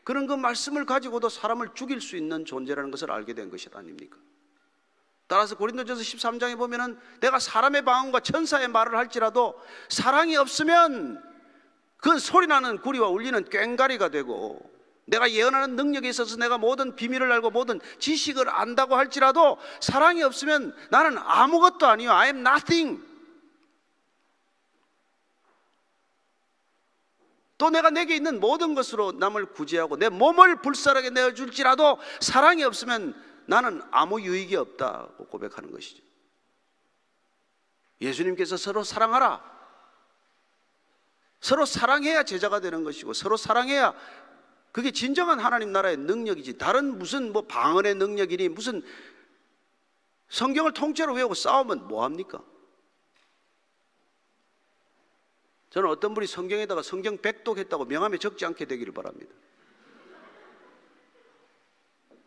그는 그 말씀을 가지고도 사람을 죽일 수 있는 존재라는 것을 알게 된 것이 아닙니까? 따라서 고린도전서 13장에 보면은 내가 사람의 방언과 천사의 말을 할지라도 사랑이 없으면 그 소리나는 구리와 울리는 꽹가리가 되고, 내가 예언하는 능력에 있어서 내가 모든 비밀을 알고 모든 지식을 안다고 할지라도 사랑이 없으면 나는 아무것도 아니요. I am nothing. 또 내가 내게 있는 모든 것으로 남을 구제하고 내 몸을 불살하게 내어줄지라도 사랑이 없으면 나는 아무 유익이 없다고 고백하는 것이죠. 예수님께서 서로 사랑하라. 서로 사랑해야 제자가 되는 것이고, 서로 사랑해야 그게 진정한 하나님 나라의 능력이지, 다른 무슨 뭐 방언의 능력이니 무슨 성경을 통째로 외우고 싸우면 뭐합니까? 저는 어떤 분이 성경에다가 성경 100독 했다고 명함에 적지 않게 되기를 바랍니다.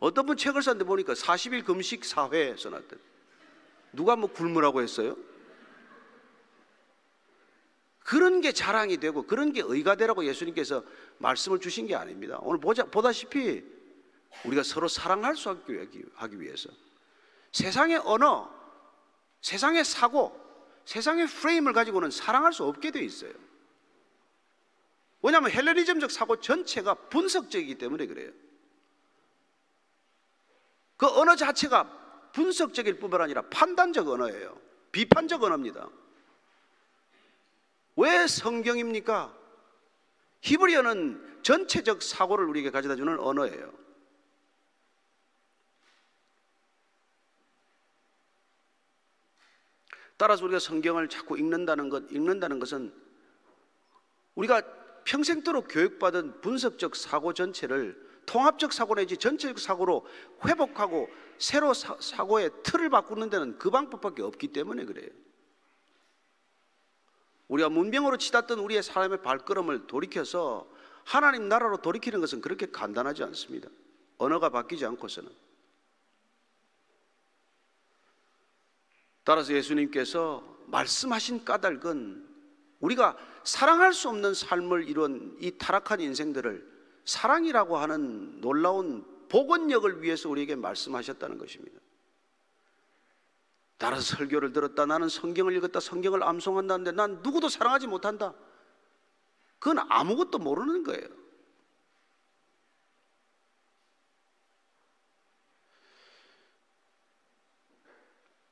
어떤 분 책을 샀는데 보니까 40일 금식 사회 써놨대. 누가 뭐 굶으라고 했어요? 그런 게 자랑이 되고 그런 게 의가 되라고 예수님께서 말씀을 주신 게 아닙니다. 오늘 보다시피 우리가 서로 사랑할 수 하기 위해서 세상의 언어, 세상의 사고, 세상의 프레임을 가지고는 사랑할 수 없게 되어 있어요. 왜냐하면 헬레니즘적 사고 전체가 분석적이기 때문에 그래요. 그 언어 자체가 분석적일 뿐만 아니라 판단적 언어예요. 비판적 언어입니다. 왜 성경입니까? 히브리어는 전체적 사고를 우리에게 가져다 주는 언어예요. 따라서 우리가 성경을 자꾸 읽는다는 것은 우리가 평생도록 교육받은 분석적 사고 전체를 통합적 사고 내지 전체적 사고로 회복하고 새로 사고의 틀을 바꾸는 데는 그 방법밖에 없기 때문에 그래요. 우리가 문명으로 치닫던 우리의 삶의 발걸음을 돌이켜서 하나님 나라로 돌이키는 것은 그렇게 간단하지 않습니다. 언어가 바뀌지 않고서는. 따라서 예수님께서 말씀하신 까닭은 우리가 사랑할 수 없는 삶을 이룬 이 타락한 인생들을 사랑이라고 하는 놀라운 복원력을 위해서 우리에게 말씀하셨다는 것입니다. 따라서 설교를 들었다, 나는 성경을 읽었다, 성경을 암송한다는데 난 누구도 사랑하지 못한다. 그건 아무것도 모르는 거예요.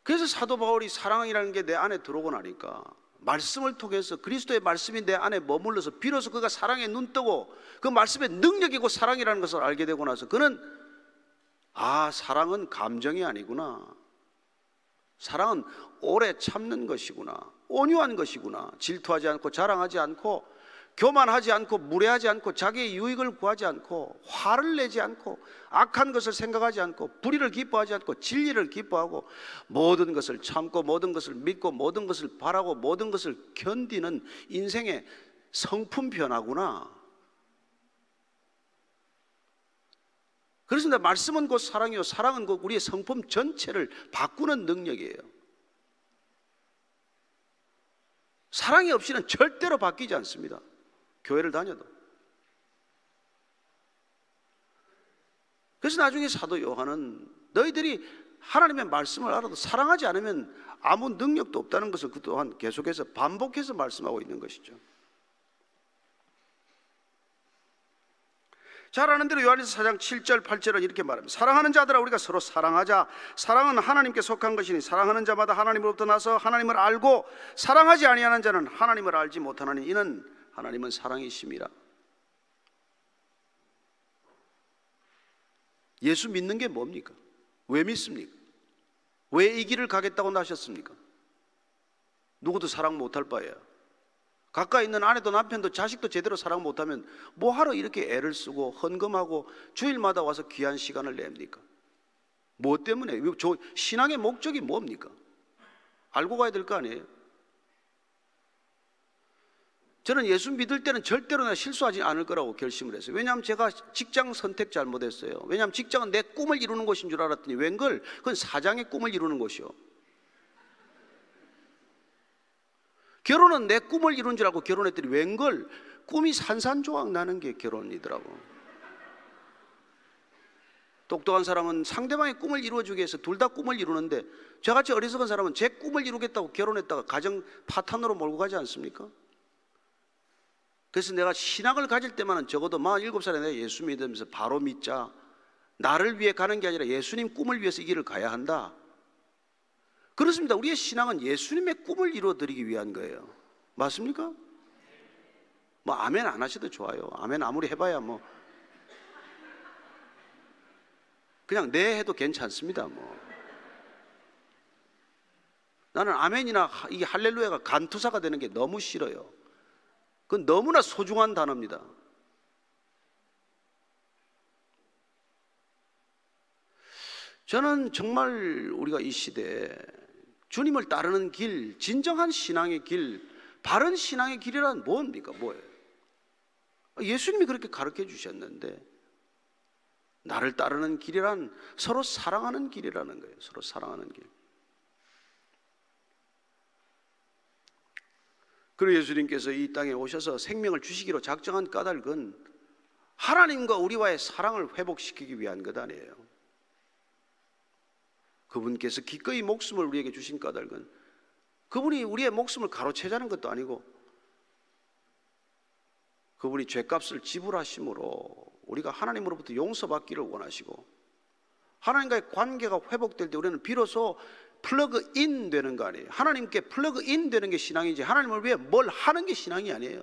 그래서 사도 바울이 사랑이라는 게 내 안에 들어오고 나니까 말씀을 통해서 그리스도의 말씀이 내 안에 머물러서 비로소 그가 사랑에 눈뜨고 그 말씀의 능력이고 사랑이라는 것을 알게 되고 나서 그는 사랑은 감정이 아니구나. 사랑은 오래 참는 것이구나. 온유한 것이구나. 질투하지 않고 자랑하지 않고 교만하지 않고 무례하지 않고 자기의 유익을 구하지 않고 화를 내지 않고 악한 것을 생각하지 않고 불의를 기뻐하지 않고 진리를 기뻐하고 모든 것을 참고 모든 것을 믿고 모든 것을 바라고 모든 것을 견디는 인생의 성품 변화구나. 그렇습니다. 말씀은 곧 사랑이요 사랑은 곧 우리의 성품 전체를 바꾸는 능력이에요. 사랑이 없이는 절대로 바뀌지 않습니다. 교회를 다녀도. 그래서 나중에 사도 요한은 너희들이 하나님의 말씀을 알아도 사랑하지 않으면 아무 능력도 없다는 것을 그 또한 계속해서 반복해서 말씀하고 있는 것이죠. 잘 아는 대로 요한일서 4장 7절 8절은 이렇게 말합니다. 사랑하는 자들아 우리가 서로 사랑하자. 사랑은 하나님께 속한 것이니 사랑하는 자마다 하나님으로부터 나서 하나님을 알고 사랑하지 아니하는 자는 하나님을 알지 못하나니 이는 하나님은 사랑이심이라. 예수 믿는 게 뭡니까? 왜 믿습니까? 왜 이 길을 가겠다고 나셨습니까? 누구도 사랑 못할 바에야. 가까이 있는 아내도 남편도 자식도 제대로 사랑 못하면 뭐하러 이렇게 애를 쓰고 헌금하고 주일마다 와서 귀한 시간을 냅니까? 뭐 때문에? 신앙의 목적이 뭡니까? 알고 가야 될 거 아니에요? 저는 예수 믿을 때는 절대로 내가 실수하지 않을 거라고 결심을 했어요. 왜냐하면 제가 직장 선택 잘못했어요. 왜냐하면 직장은 내 꿈을 이루는 곳인 줄 알았더니 웬걸 그건 사장의 꿈을 이루는 곳이요. 결혼은 내 꿈을 이룬 줄 알고 결혼했더니 웬걸 꿈이 산산조각 나는 게 결혼이더라고. 똑똑한 사람은 상대방의 꿈을 이루어주기 위해서 둘 다 꿈을 이루는데 저같이 어리석은 사람은 제 꿈을 이루겠다고 결혼했다가 가정 파탄으로 몰고 가지 않습니까? 그래서 내가 신앙을 가질 때만은 적어도 47살에 내가 예수 믿으면서 바로 믿자. 나를 위해 가는 게 아니라 예수님 꿈을 위해서 이 길을 가야 한다. 그렇습니다. 우리의 신앙은 예수님의 꿈을 이루어드리기 위한 거예요. 맞습니까? 뭐 아멘 안 하셔도 좋아요. 아멘 아무리 해봐야 뭐 그냥 네 해도 괜찮습니다. 뭐 나는 아멘이나 이 할렐루야가 간투사가 되는 게 너무 싫어요. 그건 너무나 소중한 단어입니다. 저는 정말 우리가 이 시대에 주님을 따르는 길, 진정한 신앙의 길, 바른 신앙의 길이란 뭡니까? 뭐예요? 예수님이 그렇게 가르쳐 주셨는데 나를 따르는 길이란 서로 사랑하는 길이라는 거예요. 서로 사랑하는 길. 그리고 예수님께서 이 땅에 오셔서 생명을 주시기로 작정한 까닭은 하나님과 우리와의 사랑을 회복시키기 위한 것 아니에요. 그분께서 기꺼이 목숨을 우리에게 주신 까닭은 그분이 우리의 목숨을 가로채자는 것도 아니고 그분이 죄값을 지불하심으로 우리가 하나님으로부터 용서받기를 원하시고 하나님과의 관계가 회복될 때 우리는 비로소 플러그인 되는 거 아니에요. 하나님께 플러그인 되는 게 신앙이지 하나님을 위해 뭘 하는 게 신앙이 아니에요.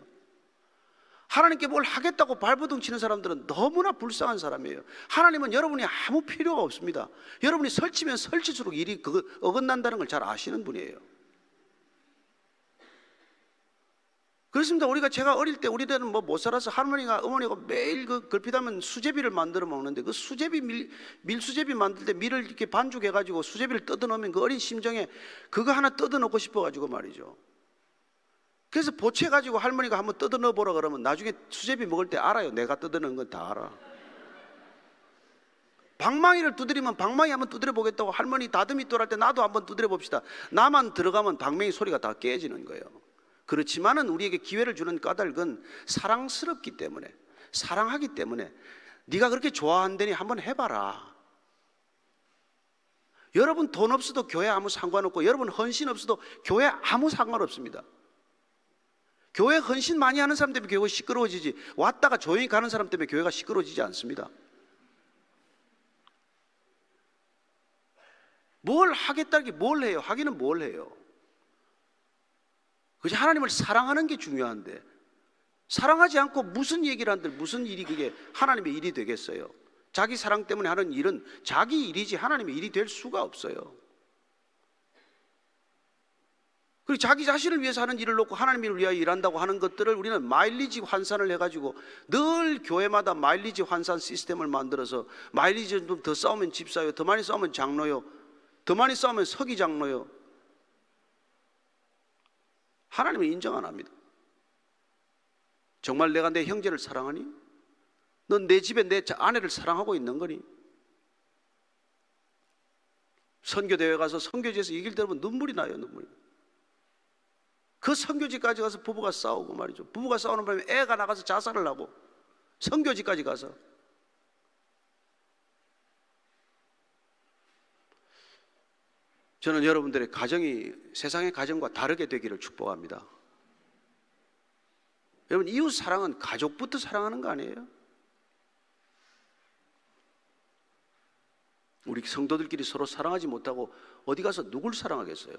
하나님께 뭘 하겠다고 발버둥 치는 사람들은 너무나 불쌍한 사람이에요. 하나님은 여러분이 아무 필요가 없습니다. 여러분이 설치면 설칠수록 일이 어긋난다는 걸 잘 아시는 분이에요. 그렇습니다. 제가 어릴 때 우리들은 뭐 못 살아서 할머니가 어머니가 매일 그 걸핏하면 수제비를 만들어 먹는데 그 수제비 밀수제비 만들 때 밀을 이렇게 반죽해 가지고 수제비를 뜯어 놓으면 그 어린 심정에 그거 하나 뜯어 놓고 싶어 가지고 말이죠. 그래서 보채 가지고 할머니가 한번 뜯어 넣어 보라 그러면 나중에 수제비 먹을 때 알아요. 내가 뜯어 넣은 건 다 알아. 방망이를 두드리면 방망이 한번 두드려 보겠다고 할머니 다듬이 또 할 때 나도 한번 두드려 봅시다. 나만 들어가면 방망이 소리가 다 깨지는 거예요. 그렇지만은 우리에게 기회를 주는 까닭은 사랑스럽기 때문에, 사랑하기 때문에 네가 그렇게 좋아한다니 한번 해봐라. 여러분 돈 없어도 교회 아무 상관없고 여러분 헌신 없어도 교회 아무 상관없습니다. 교회 헌신 많이 하는 사람 때문에 교회가 시끄러워지지 왔다가 조용히 가는 사람 때문에 교회가 시끄러워지지 않습니다. 뭘 하겠다는 게 뭘 해요? 하기는 뭘 해요? 그저 하나님을 사랑하는 게 중요한데 사랑하지 않고 무슨 얘기를 한들 무슨 일이 그게 하나님의 일이 되겠어요? 자기 사랑 때문에 하는 일은 자기 일이지 하나님의 일이 될 수가 없어요. 그리고 자기 자신을 위해서 하는 일을 놓고 하나님을 위하여 일한다고 하는 것들을 우리는 마일리지 환산을 해가지고 늘 교회마다 마일리지 환산 시스템을 만들어서 마일리지 좀 더 싸우면 집사요, 더 많이 싸우면 장로요, 더 많이 싸우면 서기 장로요. 하나님은 인정 안 합니다. 정말 내가 내 형제를 사랑하니? 넌 내 집에 내 아내를 사랑하고 있는 거니? 선교대회 가서 선교지에서 얘기를 들으면 눈물이 나요. 눈물이. 그 선교지까지 가서 부부가 싸우고 말이죠. 부부가 싸우는 바람에 애가 나가서 자살을 하고 선교지까지 가서. 저는 여러분들의 가정이 세상의 가정과 다르게 되기를 축복합니다. 여러분 이웃 사랑은 가족부터 사랑하는 거 아니에요? 우리 성도들끼리 서로 사랑하지 못하고 어디 가서 누굴 사랑하겠어요?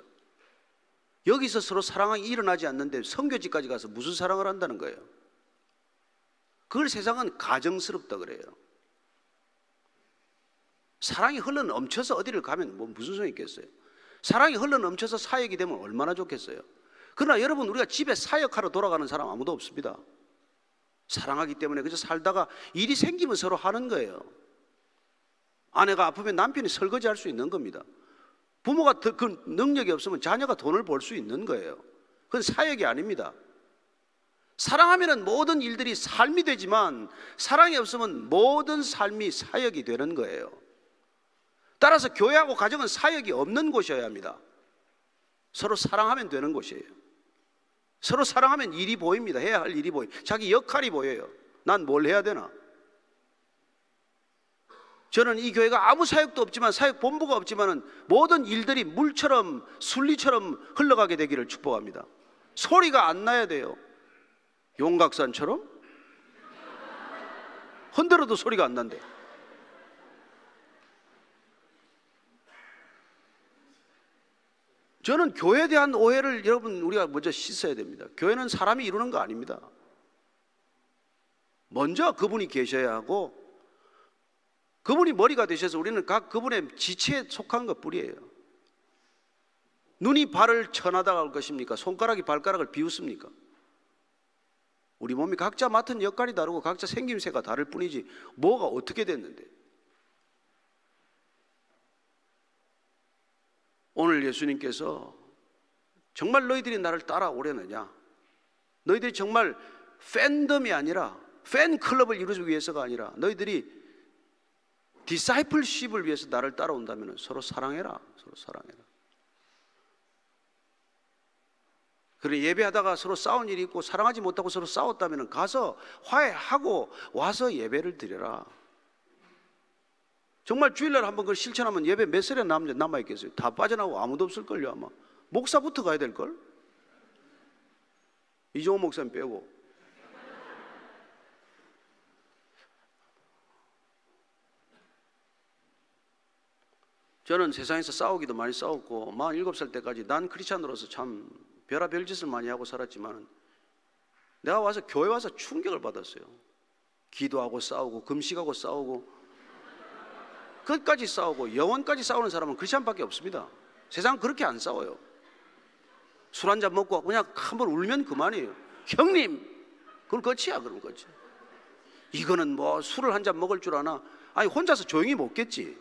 여기서 서로 사랑이 일어나지 않는데 선교지까지 가서 무슨 사랑을 한다는 거예요? 그걸 세상은 가정스럽다 그래요. 사랑이 흘러 넘쳐서 어디를 가면 무슨 소용이 있겠어요? 사랑이 흘러 넘쳐서 사역이 되면 얼마나 좋겠어요? 그러나 여러분 우리가 집에 사역하러 돌아가는 사람 아무도 없습니다. 사랑하기 때문에 그저 살다가 일이 생기면 서로 하는 거예요. 아내가 아프면 남편이 설거지할 수 있는 겁니다. 부모가 그 능력이 없으면 자녀가 돈을 벌 수 있는 거예요. 그건 사역이 아닙니다. 사랑하면 모든 일들이 삶이 되지만 사랑이 없으면 모든 삶이 사역이 되는 거예요. 따라서 교회하고 가정은 사역이 없는 곳이어야 합니다. 서로 사랑하면 되는 곳이에요. 서로 사랑하면 일이 보입니다. 해야 할 일이 보여요. 자기 역할이 보여요. 난 뭘 해야 되나? 저는 이 교회가 아무 사역도 없지만 사역 본부가 없지만은 모든 일들이 물처럼 순리처럼 흘러가게 되기를 축복합니다. 소리가 안 나야 돼요. 용각산처럼 흔들어도 소리가 안 난대. 저는 교회에 대한 오해를 여러분 우리가 먼저 씻어야 됩니다. 교회는 사람이 이루는 거 아닙니다. 먼저 그분이 계셔야 하고 그분이 머리가 되셔서 우리는 각 그분의 지체에 속한 것뿐이에요. 눈이 발을 쳐나다 갈 것입니까? 손가락이 발가락을 비웃습니까? 우리 몸이 각자 맡은 역할이 다르고 각자 생김새가 다를 뿐이지 뭐가 어떻게 됐는데. 오늘 예수님께서 정말 너희들이 나를 따라오려느냐? 너희들이 정말 팬덤이 아니라 팬클럽을 이루기 위해서가 아니라 너희들이 디사이플십을 위해서 나를 따라온다면 서로 사랑해라. 서로 사랑해라. 그래 예배하다가 서로 싸운 일이 있고 사랑하지 못하고 서로 싸웠다면 가서 화해하고 와서 예배를 드려라. 정말 주일날 한번 그걸 실천하면 예배 몇 살에 남아있겠어요? 다 빠져나오고 아무도 없을걸요 아마. 목사부터 가야 될걸? 이종호 목사님 빼고. 저는 세상에서 싸우기도 많이 싸웠고 47살 때까지 난 크리스찬으로서 참 별의별 짓을 많이 하고 살았지만 내가 와서 교회 와서 충격을 받았어요. 기도하고 싸우고 금식하고 싸우고 끝까지 싸우고 영원까지 싸우는 사람은 크리스찬밖에 없습니다. 세상은 그렇게 안 싸워요. 술 한잔 먹고 그냥 한번 울면 그만이에요. 형님, 그건 끝이야. 그럼 끝이. 이거는 뭐 술을 한 잔 먹을 줄 아나? 아니 혼자서 조용히 먹겠지.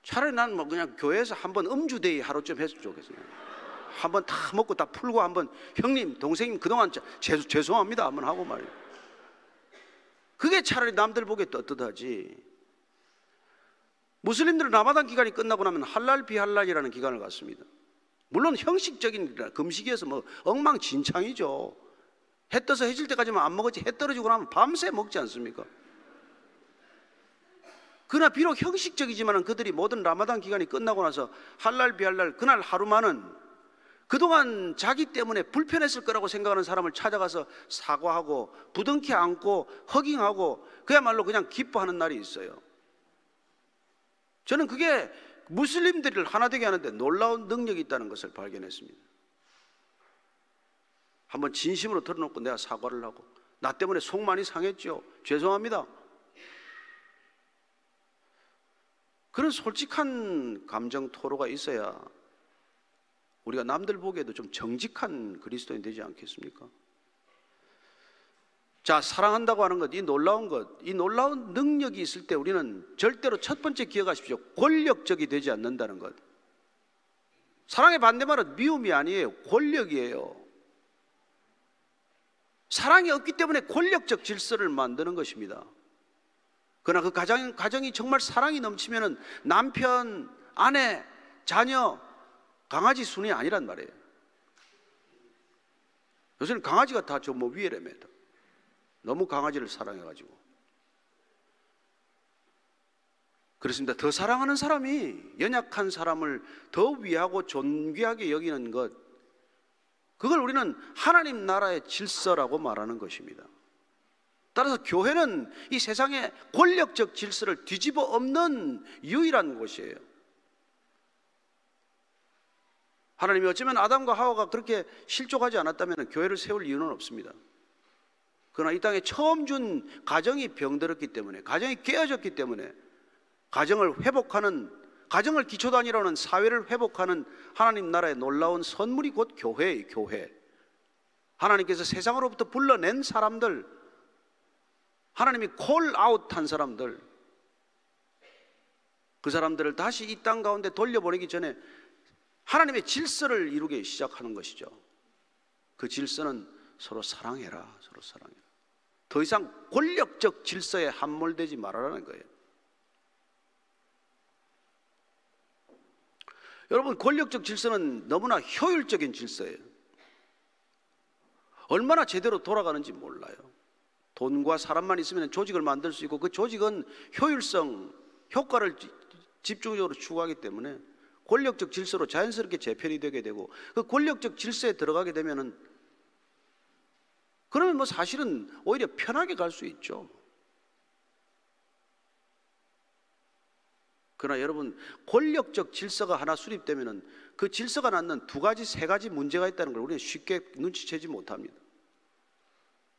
차라리 난 뭐 그냥 교회에서 한번 음주데이 하루쯤 했으면 좋겠어요. 한번 다 먹고 다 풀고 한번 형님, 동생님 그동안 죄송합니다 한번 하고 말이에요. 그게 차라리 남들 보기에 떳떳하지. 무슬림들은 라마단 기간이 끝나고 나면 할랄 비할랄이라는 기간을 갖습니다. 물론 형식적인 금식이어서 뭐 엉망진창이죠. 해 떠서 해질 때까지만 안 먹었지 해 떨어지고 나면 밤새 먹지 않습니까? 그러나 비록 형식적이지만 그들이 모든 라마단 기간이 끝나고 나서 할랄 비할랄 그날 하루만은 그동안 자기 때문에 불편했을 거라고 생각하는 사람을 찾아가서 사과하고 부둥켜 안고 허깅하고 그야말로 그냥 기뻐하는 날이 있어요. 저는 그게 무슬림들을 하나 되게 하는데 놀라운 능력이 있다는 것을 발견했습니다. 한번 진심으로 털어놓고 내가 사과를 하고 나 때문에 속 많이 상했죠. 죄송합니다. 그런 솔직한 감정 토로가 있어야 우리가 남들 보기에도 좀 정직한 그리스도인이 되지 않겠습니까? 자, 사랑한다고 하는 것, 이 놀라운 능력이 있을 때 우리는 절대로 첫 번째 기억하십시오. 권력적이 되지 않는다는 것. 사랑의 반대말은 미움이 아니에요. 권력이에요. 사랑이 없기 때문에 권력적 질서를 만드는 것입니다. 그러나 그 가정이 정말 사랑이 넘치면은 남편, 아내, 자녀, 강아지 순이 아니란 말이에요. 요새는 강아지가 다 저 뭐 위에랍니다. 너무 강아지를 사랑해가지고. 그렇습니다. 더 사랑하는 사람이 연약한 사람을 더 위하고 존귀하게 여기는 것, 그걸 우리는 하나님 나라의 질서라고 말하는 것입니다. 따라서 교회는 이 세상의 권력적 질서를 뒤집어 엎는 유일한 곳이에요. 하나님이 어쩌면 아담과 하와가 그렇게 실족하지 않았다면 교회를 세울 이유는 없습니다. 그러나 이 땅에 처음 준 가정이 병들었기 때문에, 가정이 깨어졌기 때문에 가정을 회복하는, 가정을 기초도 아니라는 사회를 회복하는 하나님 나라의 놀라운 선물이 곧 교회예요. 교회. 하나님께서 세상으로부터 불러낸 사람들, 하나님이 콜아웃한 사람들, 그 사람들을 다시 이 땅 가운데 돌려보내기 전에 하나님의 질서를 이루기 시작하는 것이죠. 그 질서는 서로 사랑해라, 서로 사랑해라. 더 이상 권력적 질서에 함몰되지 말아라는 거예요. 여러분, 권력적 질서는 너무나 효율적인 질서예요. 얼마나 제대로 돌아가는지 몰라요. 돈과 사람만 있으면 조직을 만들 수 있고 그 조직은 효율성, 효과를 집중적으로 추구하기 때문에 권력적 질서로 자연스럽게 재편이 되게 되고, 그 권력적 질서에 들어가게 되면은 그러면 뭐 사실은 오히려 편하게 갈 수 있죠. 그러나 여러분, 권력적 질서가 하나 수립되면은 그 질서가 낳는 두 가지, 세 가지 문제가 있다는 걸 우리는 쉽게 눈치채지 못합니다.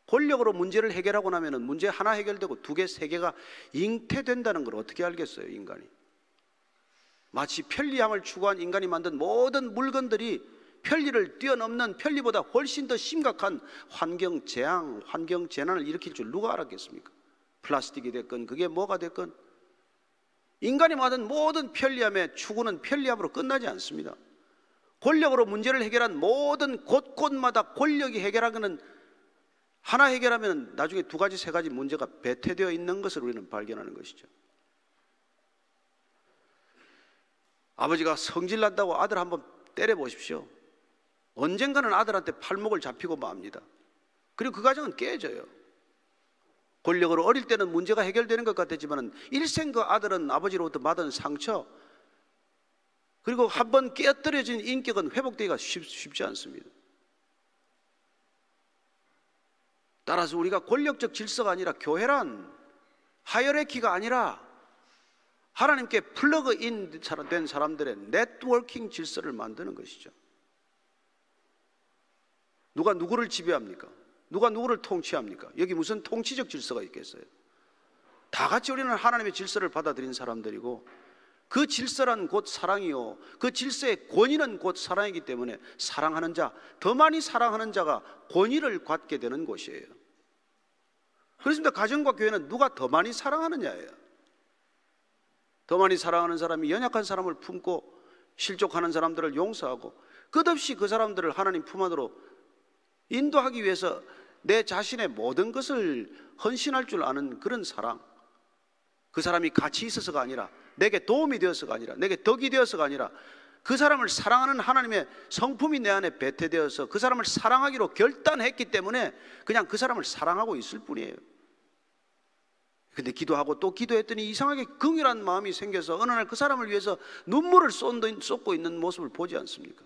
권력으로 문제를 해결하고 나면은 문제 하나 해결되고 두 개, 세 개가 잉태된다는 걸 어떻게 알겠어요, 인간이? 마치 편리함을 추구한 인간이 만든 모든 물건들이 편리를 뛰어넘는, 편리보다 훨씬 더 심각한 환경 재앙, 환경 재난을 일으킬 줄 누가 알았겠습니까? 플라스틱이 됐건 그게 뭐가 됐건 인간이 만든 모든 편리함의 추구는 편리함으로 끝나지 않습니다. 권력으로 문제를 해결한 모든 곳곳마다 권력이 해결하는, 하나 해결하면 나중에 두 가지, 세 가지 문제가 배태되어 있는 것을 우리는 발견하는 것이죠. 아버지가 성질난다고 아들 한번 때려보십시오. 언젠가는 아들한테 팔목을 잡히고 맙니다. 그리고 그 가정은 깨져요. 권력으로 어릴 때는 문제가 해결되는 것 같았지만 일생 그 아들은 아버지로부터 받은 상처, 그리고 한번 깨어뜨려진 인격은 회복되기가 쉽지 않습니다. 따라서 우리가 권력적 질서가 아니라, 교회란 하이어라키가 아니라 하나님께 플러그인 된 사람들의 네트워킹 질서를 만드는 것이죠. 누가 누구를 지배합니까? 누가 누구를 통치합니까? 여기 무슨 통치적 질서가 있겠어요? 다 같이 우리는 하나님의 질서를 받아들인 사람들이고 그 질서란 곧 사랑이요, 그 질서의 권위는 곧 사랑이기 때문에 사랑하는 자, 더 많이 사랑하는 자가 권위를 갖게 되는 곳이에요. 그렇습니다. 가정과 교회는 누가 더 많이 사랑하느냐예요. 더 많이 사랑하는 사람이 연약한 사람을 품고 실족하는 사람들을 용서하고 끝없이 그 사람들을 하나님 품 안으로 인도하기 위해서 내 자신의 모든 것을 헌신할 줄 아는 그런 사랑, 그 사람이 같이 있어서가 아니라, 내게 도움이 되어서가 아니라, 내게 덕이 되어서가 아니라, 그 사람을 사랑하는 하나님의 성품이 내 안에 배태되어서 그 사람을 사랑하기로 결단했기 때문에 그냥 그 사람을 사랑하고 있을 뿐이에요. 근데 기도하고 또 기도했더니 이상하게 긍휼한 마음이 생겨서 어느 날 그 사람을 위해서 눈물을 쏟고 있는 모습을 보지 않습니까?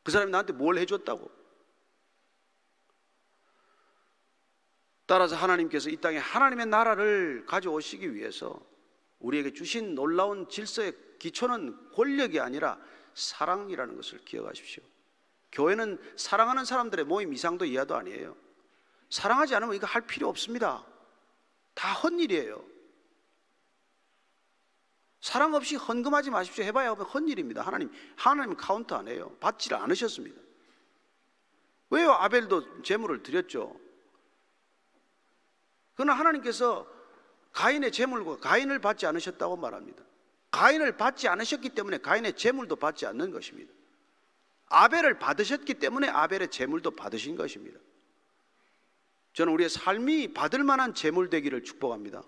그 사람이 나한테 뭘 해줬다고? 따라서 하나님께서 이 땅에 하나님의 나라를 가져오시기 위해서 우리에게 주신 놀라운 질서의 기초는 권력이 아니라 사랑이라는 것을 기억하십시오. 교회는 사랑하는 사람들의 모임 이상도 이하도 아니에요. 사랑하지 않으면 이거 할 필요 없습니다. 다 헛일이에요. 사랑 없이 헌금하지 마십시오. 해봐야 헛일입니다. 하나님 카운트 안 해요. 받지를 않으셨습니다. 왜요? 아벨도 제물을 드렸죠. 그러나 하나님께서 가인의 제물과 가인을 받지 않으셨다고 말합니다. 가인을 받지 않으셨기 때문에 가인의 제물도 받지 않는 것입니다. 아벨을 받으셨기 때문에 아벨의 제물도 받으신 것입니다. 저는 우리의 삶이 받을 만한 제물 되기를 축복합니다.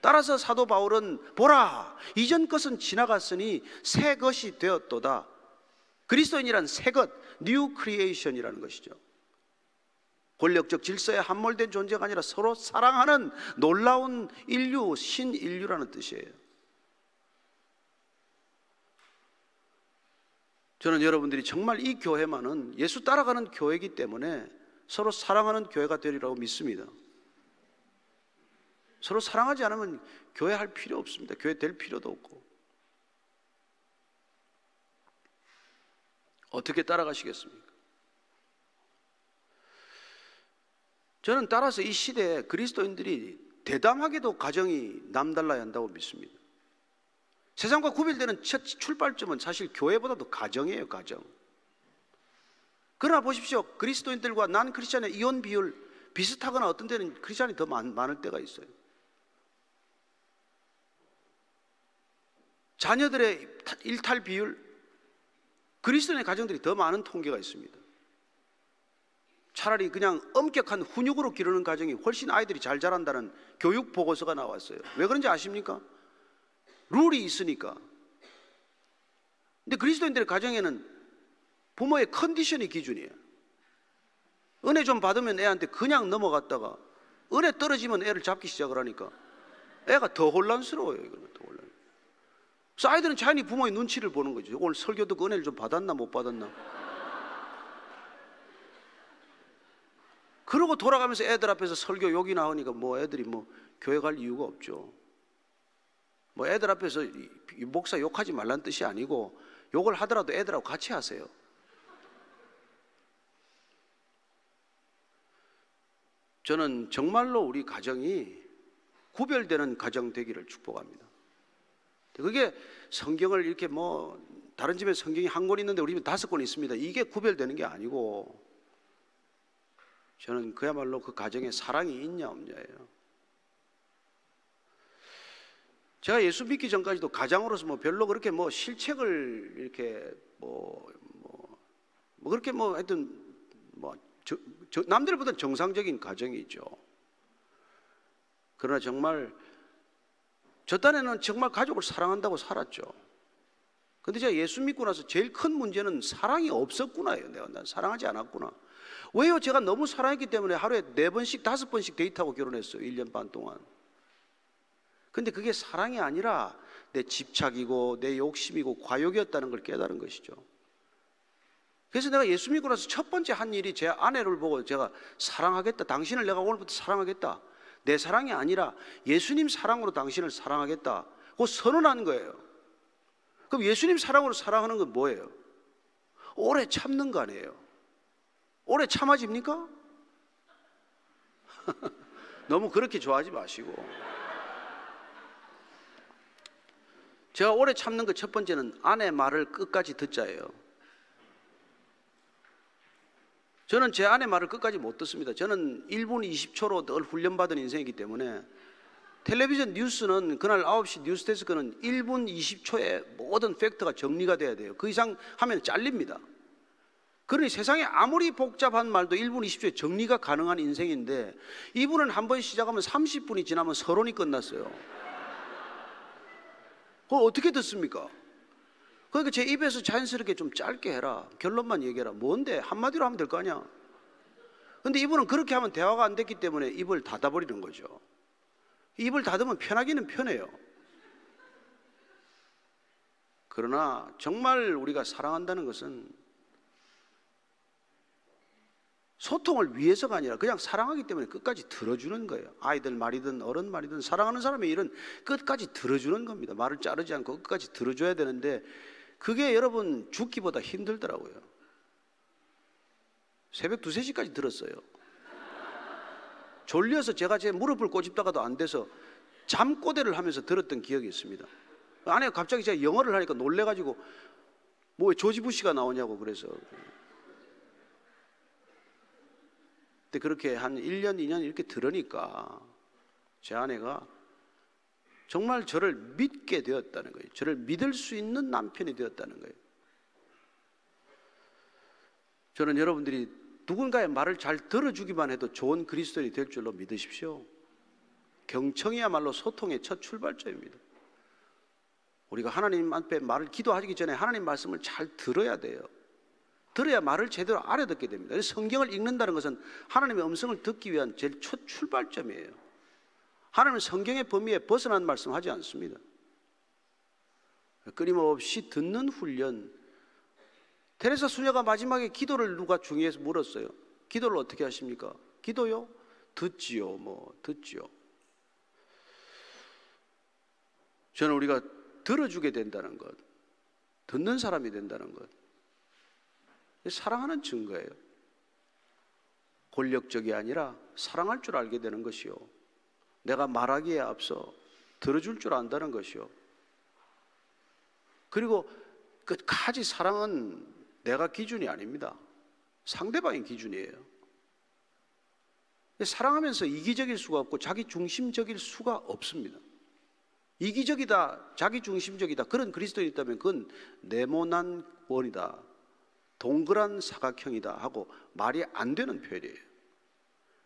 따라서 사도 바울은 보라, 이전 것은 지나갔으니 새 것이 되었도다. 그리스도인이란 새 것, 뉴 크리에이션이라는 것이죠. 권력적 질서에 함몰된 존재가 아니라 서로 사랑하는 놀라운 인류, 신인류라는 뜻이에요. 저는 여러분들이 정말 이 교회만은 예수 따라가는 교회이기 때문에 서로 사랑하는 교회가 되리라고 믿습니다. 서로 사랑하지 않으면 교회 할 필요 없습니다. 교회 될 필요도 없고. 어떻게 따라가시겠습니까? 저는 따라서 이 시대에 그리스도인들이 대담하게도 가정이 남달라야 한다고 믿습니다. 세상과 구별되는 첫 출발점은 사실 교회보다도 가정이에요. 가정. 그러나 보십시오. 그리스도인들과 난 크리스찬의 이혼 비율 비슷하거나 어떤 때는 크리스찬이 더 많을 때가 있어요. 자녀들의 일탈 비율, 그리스도인의 가정들이 더 많은 통계가 있습니다. 차라리 그냥 엄격한 훈육으로 기르는 가정이 훨씬 아이들이 잘 자란다는 교육 보고서가 나왔어요. 왜 그런지 아십니까? 룰이 있으니까. 근데 그리스도인들의 가정에는 부모의 컨디션이 기준이에요. 은혜 좀 받으면 애한테 그냥 넘어갔다가 은혜 떨어지면 애를 잡기 시작을 하니까 애가 더 혼란스러워요. 이거는 더 혼란. 그래서 아이들은 자연히 부모의 눈치를 보는 거죠. 오늘 설교 듣고 은혜를 좀 받았나 못 받았나. 그러고 돌아가면서 애들 앞에서 설교 욕이 나오니까 뭐 애들이 뭐 교회 갈 이유가 없죠. 뭐 애들 앞에서 목사 욕하지 말라는 뜻이 아니고 욕을 하더라도 애들하고 같이 하세요. 저는 정말로 우리 가정이 구별되는 가정 되기를 축복합니다. 그게 성경을 이렇게 뭐 다른 집에 성경이 한 권 있는데 우리 집에 5권 있습니다. 이게 구별되는 게 아니고 저는 그야말로 그 가정에 사랑이 있냐 없냐예요. 제가 예수 믿기 전까지도 가장으로서 뭐 별로 그렇게 뭐 실책을 이렇게 그렇게 뭐 하여튼 뭐 남들보다 정상적인 가정이죠. 그러나 정말 저 딴에는 정말 가족을 사랑한다고 살았죠. 근데 제가 예수 믿고 나서 제일 큰 문제는 사랑이 없었구나예요. 난 사랑하지 않았구나. 왜요? 제가 너무 사랑했기 때문에 하루에 4번씩 5번씩 데이트하고 결혼했어요. 1년 반 동안. 근데 그게 사랑이 아니라 내 집착이고 내 욕심이고 과욕이었다는 걸 깨달은 것이죠. 그래서 내가 예수 믿고 나서 첫 번째 한 일이 제 아내를 보고 제가 사랑하겠다. 당신을 내가 오늘부터 사랑하겠다. 내 사랑이 아니라 예수님 사랑으로 당신을 사랑하겠다. 그거 선언한 거예요. 그럼 예수님 사랑으로 사랑하는 건 뭐예요? 오래 참는 거 아니에요? 오래 참아집니까? 너무 그렇게 좋아하지 마시고 제가 오래 참는 것 첫 번째는 아내 말을 끝까지 듣자예요. 저는 제 아내 말을 끝까지 못 듣습니다. 저는 1분 20초로 늘 훈련받은 인생이기 때문에 텔레비전 뉴스는 그날 9시 뉴스 데스크는 1분 20초에 모든 팩트가 정리가 돼야 돼요. 그 이상 하면 잘립니다. 그러니 세상에 아무리 복잡한 말도 1분 20초에 정리가 가능한 인생인데 이분은 한 번 시작하면 30분이 지나면 서론이 끝났어요. 그걸 어떻게 듣습니까? 그러니까 제 입에서 자연스럽게 좀 짧게 해라. 결론만 얘기해라. 뭔데? 한마디로 하면 될 거 아니야. 근데 이분은 그렇게 하면 대화가 안 됐기 때문에 입을 닫아버리는 거죠. 입을 닫으면 편하기는 편해요. 그러나 정말 우리가 사랑한다는 것은 소통을 위해서가 아니라 그냥 사랑하기 때문에 끝까지 들어주는 거예요. 아이들 말이든 어른 말이든 사랑하는 사람의 일은 끝까지 들어주는 겁니다. 말을 자르지 않고 끝까지 들어줘야 되는데 그게 여러분 죽기보다 힘들더라고요. 새벽 2, 3시까지 들었어요. 졸려서 제가 제 무릎을 꼬집다가도 안 돼서 잠꼬대를 하면서 들었던 기억이 있습니다. 아내가 갑자기 제가 영어를 하니까 놀래가지고 뭐 조지 부시가 나오냐고 그래서. 근데 그렇게 한 1년, 2년 이렇게 들으니까 제 아내가 정말 저를 믿게 되었다는 거예요. 저를 믿을 수 있는 남편이 되었다는 거예요. 저는 여러분들이 누군가의 말을 잘 들어주기만 해도 좋은 그리스도인이 될 줄로 믿으십시오. 경청이야말로 소통의 첫 출발점입니다. 우리가 하나님 앞에 말을 기도하기 전에 하나님 말씀을 잘 들어야 돼요. 들어야 말을 제대로 알아듣게 됩니다. 성경을 읽는다는 것은 하나님의 음성을 듣기 위한 제일 첫 출발점이에요. 하나님은 성경의 범위에 벗어난 말씀하지 않습니다. 끊임없이 듣는 훈련. 테레사 수녀가 마지막에 기도를 누가 중요해서 물었어요. 기도를 어떻게 하십니까? 기도요? 듣지요. 듣지요. 저는 우리가 들어주게 된다는 것, 듣는 사람이 된다는 것, 사랑하는 증거예요. 권력적이 아니라 사랑할 줄 알게 되는 것이요, 내가 말하기에 앞서 들어줄 줄 안다는 것이요, 그리고 끝까지 사랑은 내가 기준이 아닙니다. 상대방이 기준이에요. 사랑하면서 이기적일 수가 없고 자기 중심적일 수가 없습니다. 이기적이다, 자기 중심적이다, 그런 그리스도인이 있다면 그건 네모난 원이다, 동그란 사각형이다 하고 말이 안 되는 표현이에요.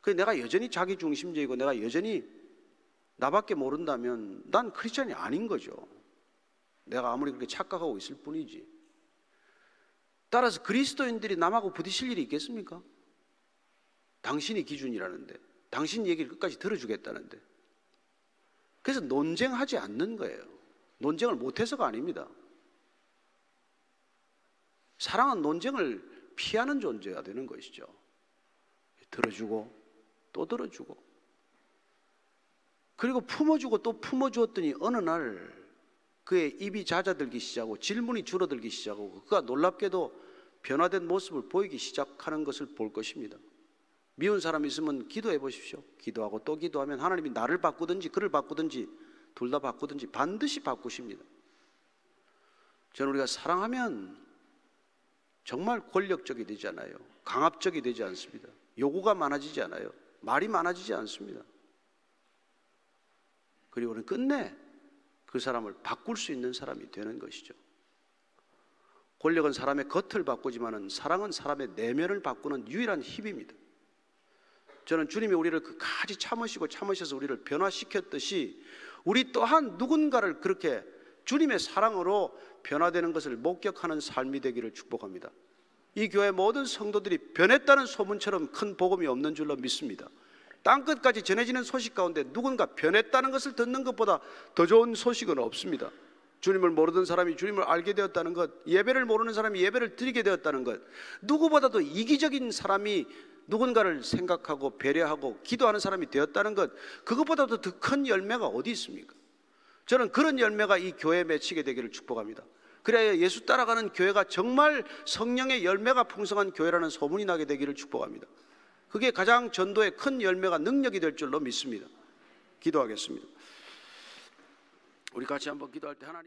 그래서 내가 여전히 자기 중심적이고 내가 여전히 나밖에 모른다면 난 크리스찬이 아닌 거죠. 내가 아무리 그렇게 착각하고 있을 뿐이지. 따라서 그리스도인들이 남하고 부딪힐 일이 있겠습니까? 당신이 기준이라는데, 당신 얘기를 끝까지 들어주겠다는데. 그래서 논쟁하지 않는 거예요. 논쟁을 못해서가 아닙니다. 사랑은 논쟁을 피하는 존재가 되는 것이죠. 들어주고 또 들어주고, 그리고 품어주고 또 품어주었더니 어느 날 그의 입이 잦아들기 시작하고 질문이 줄어들기 시작하고 그가 놀랍게도 변화된 모습을 보이기 시작하는 것을 볼 것입니다. 미운 사람이 있으면 기도해 보십시오. 기도하고 또 기도하면 하나님이 나를 바꾸든지 그를 바꾸든지 둘 다 바꾸든지 반드시 바꾸십니다. 저는 우리가 사랑하면 정말 권력적이 되지 않아요. 강압적이 되지 않습니다. 요구가 많아지지 않아요. 말이 많아지지 않습니다. 그리고는 끝내 그 사람을 바꿀 수 있는 사람이 되는 것이죠. 권력은 사람의 겉을 바꾸지만은 사랑은 사람의 내면을 바꾸는 유일한 힘입니다. 저는 주님이 우리를 끝까지 참으셔서 우리를 변화시켰듯이 우리 또한 누군가를 그렇게 주님의 사랑으로 변화되는 것을 목격하는 삶이 되기를 축복합니다. 이 교회 모든 성도들이 변했다는 소문처럼 큰 복음이 없는 줄로 믿습니다. 땅끝까지 전해지는 소식 가운데 누군가 변했다는 것을 듣는 것보다 더 좋은 소식은 없습니다. 주님을 모르던 사람이 주님을 알게 되었다는 것, 예배를 모르는 사람이 예배를 드리게 되었다는 것, 누구보다도 이기적인 사람이 누군가를 생각하고 배려하고 기도하는 사람이 되었다는 것, 그것보다도 더 큰 열매가 어디 있습니까? 저는 그런 열매가 이 교회에 맺히게 되기를 축복합니다. 그래야 예수 따라가는 교회가 정말 성령의 열매가 풍성한 교회라는 소문이 나게 되기를 축복합니다. 그게 가장 전도의 큰 열매가 능력이 될 줄로 믿습니다. 기도하겠습니다. 우리 같이 한번 기도할 때 하나님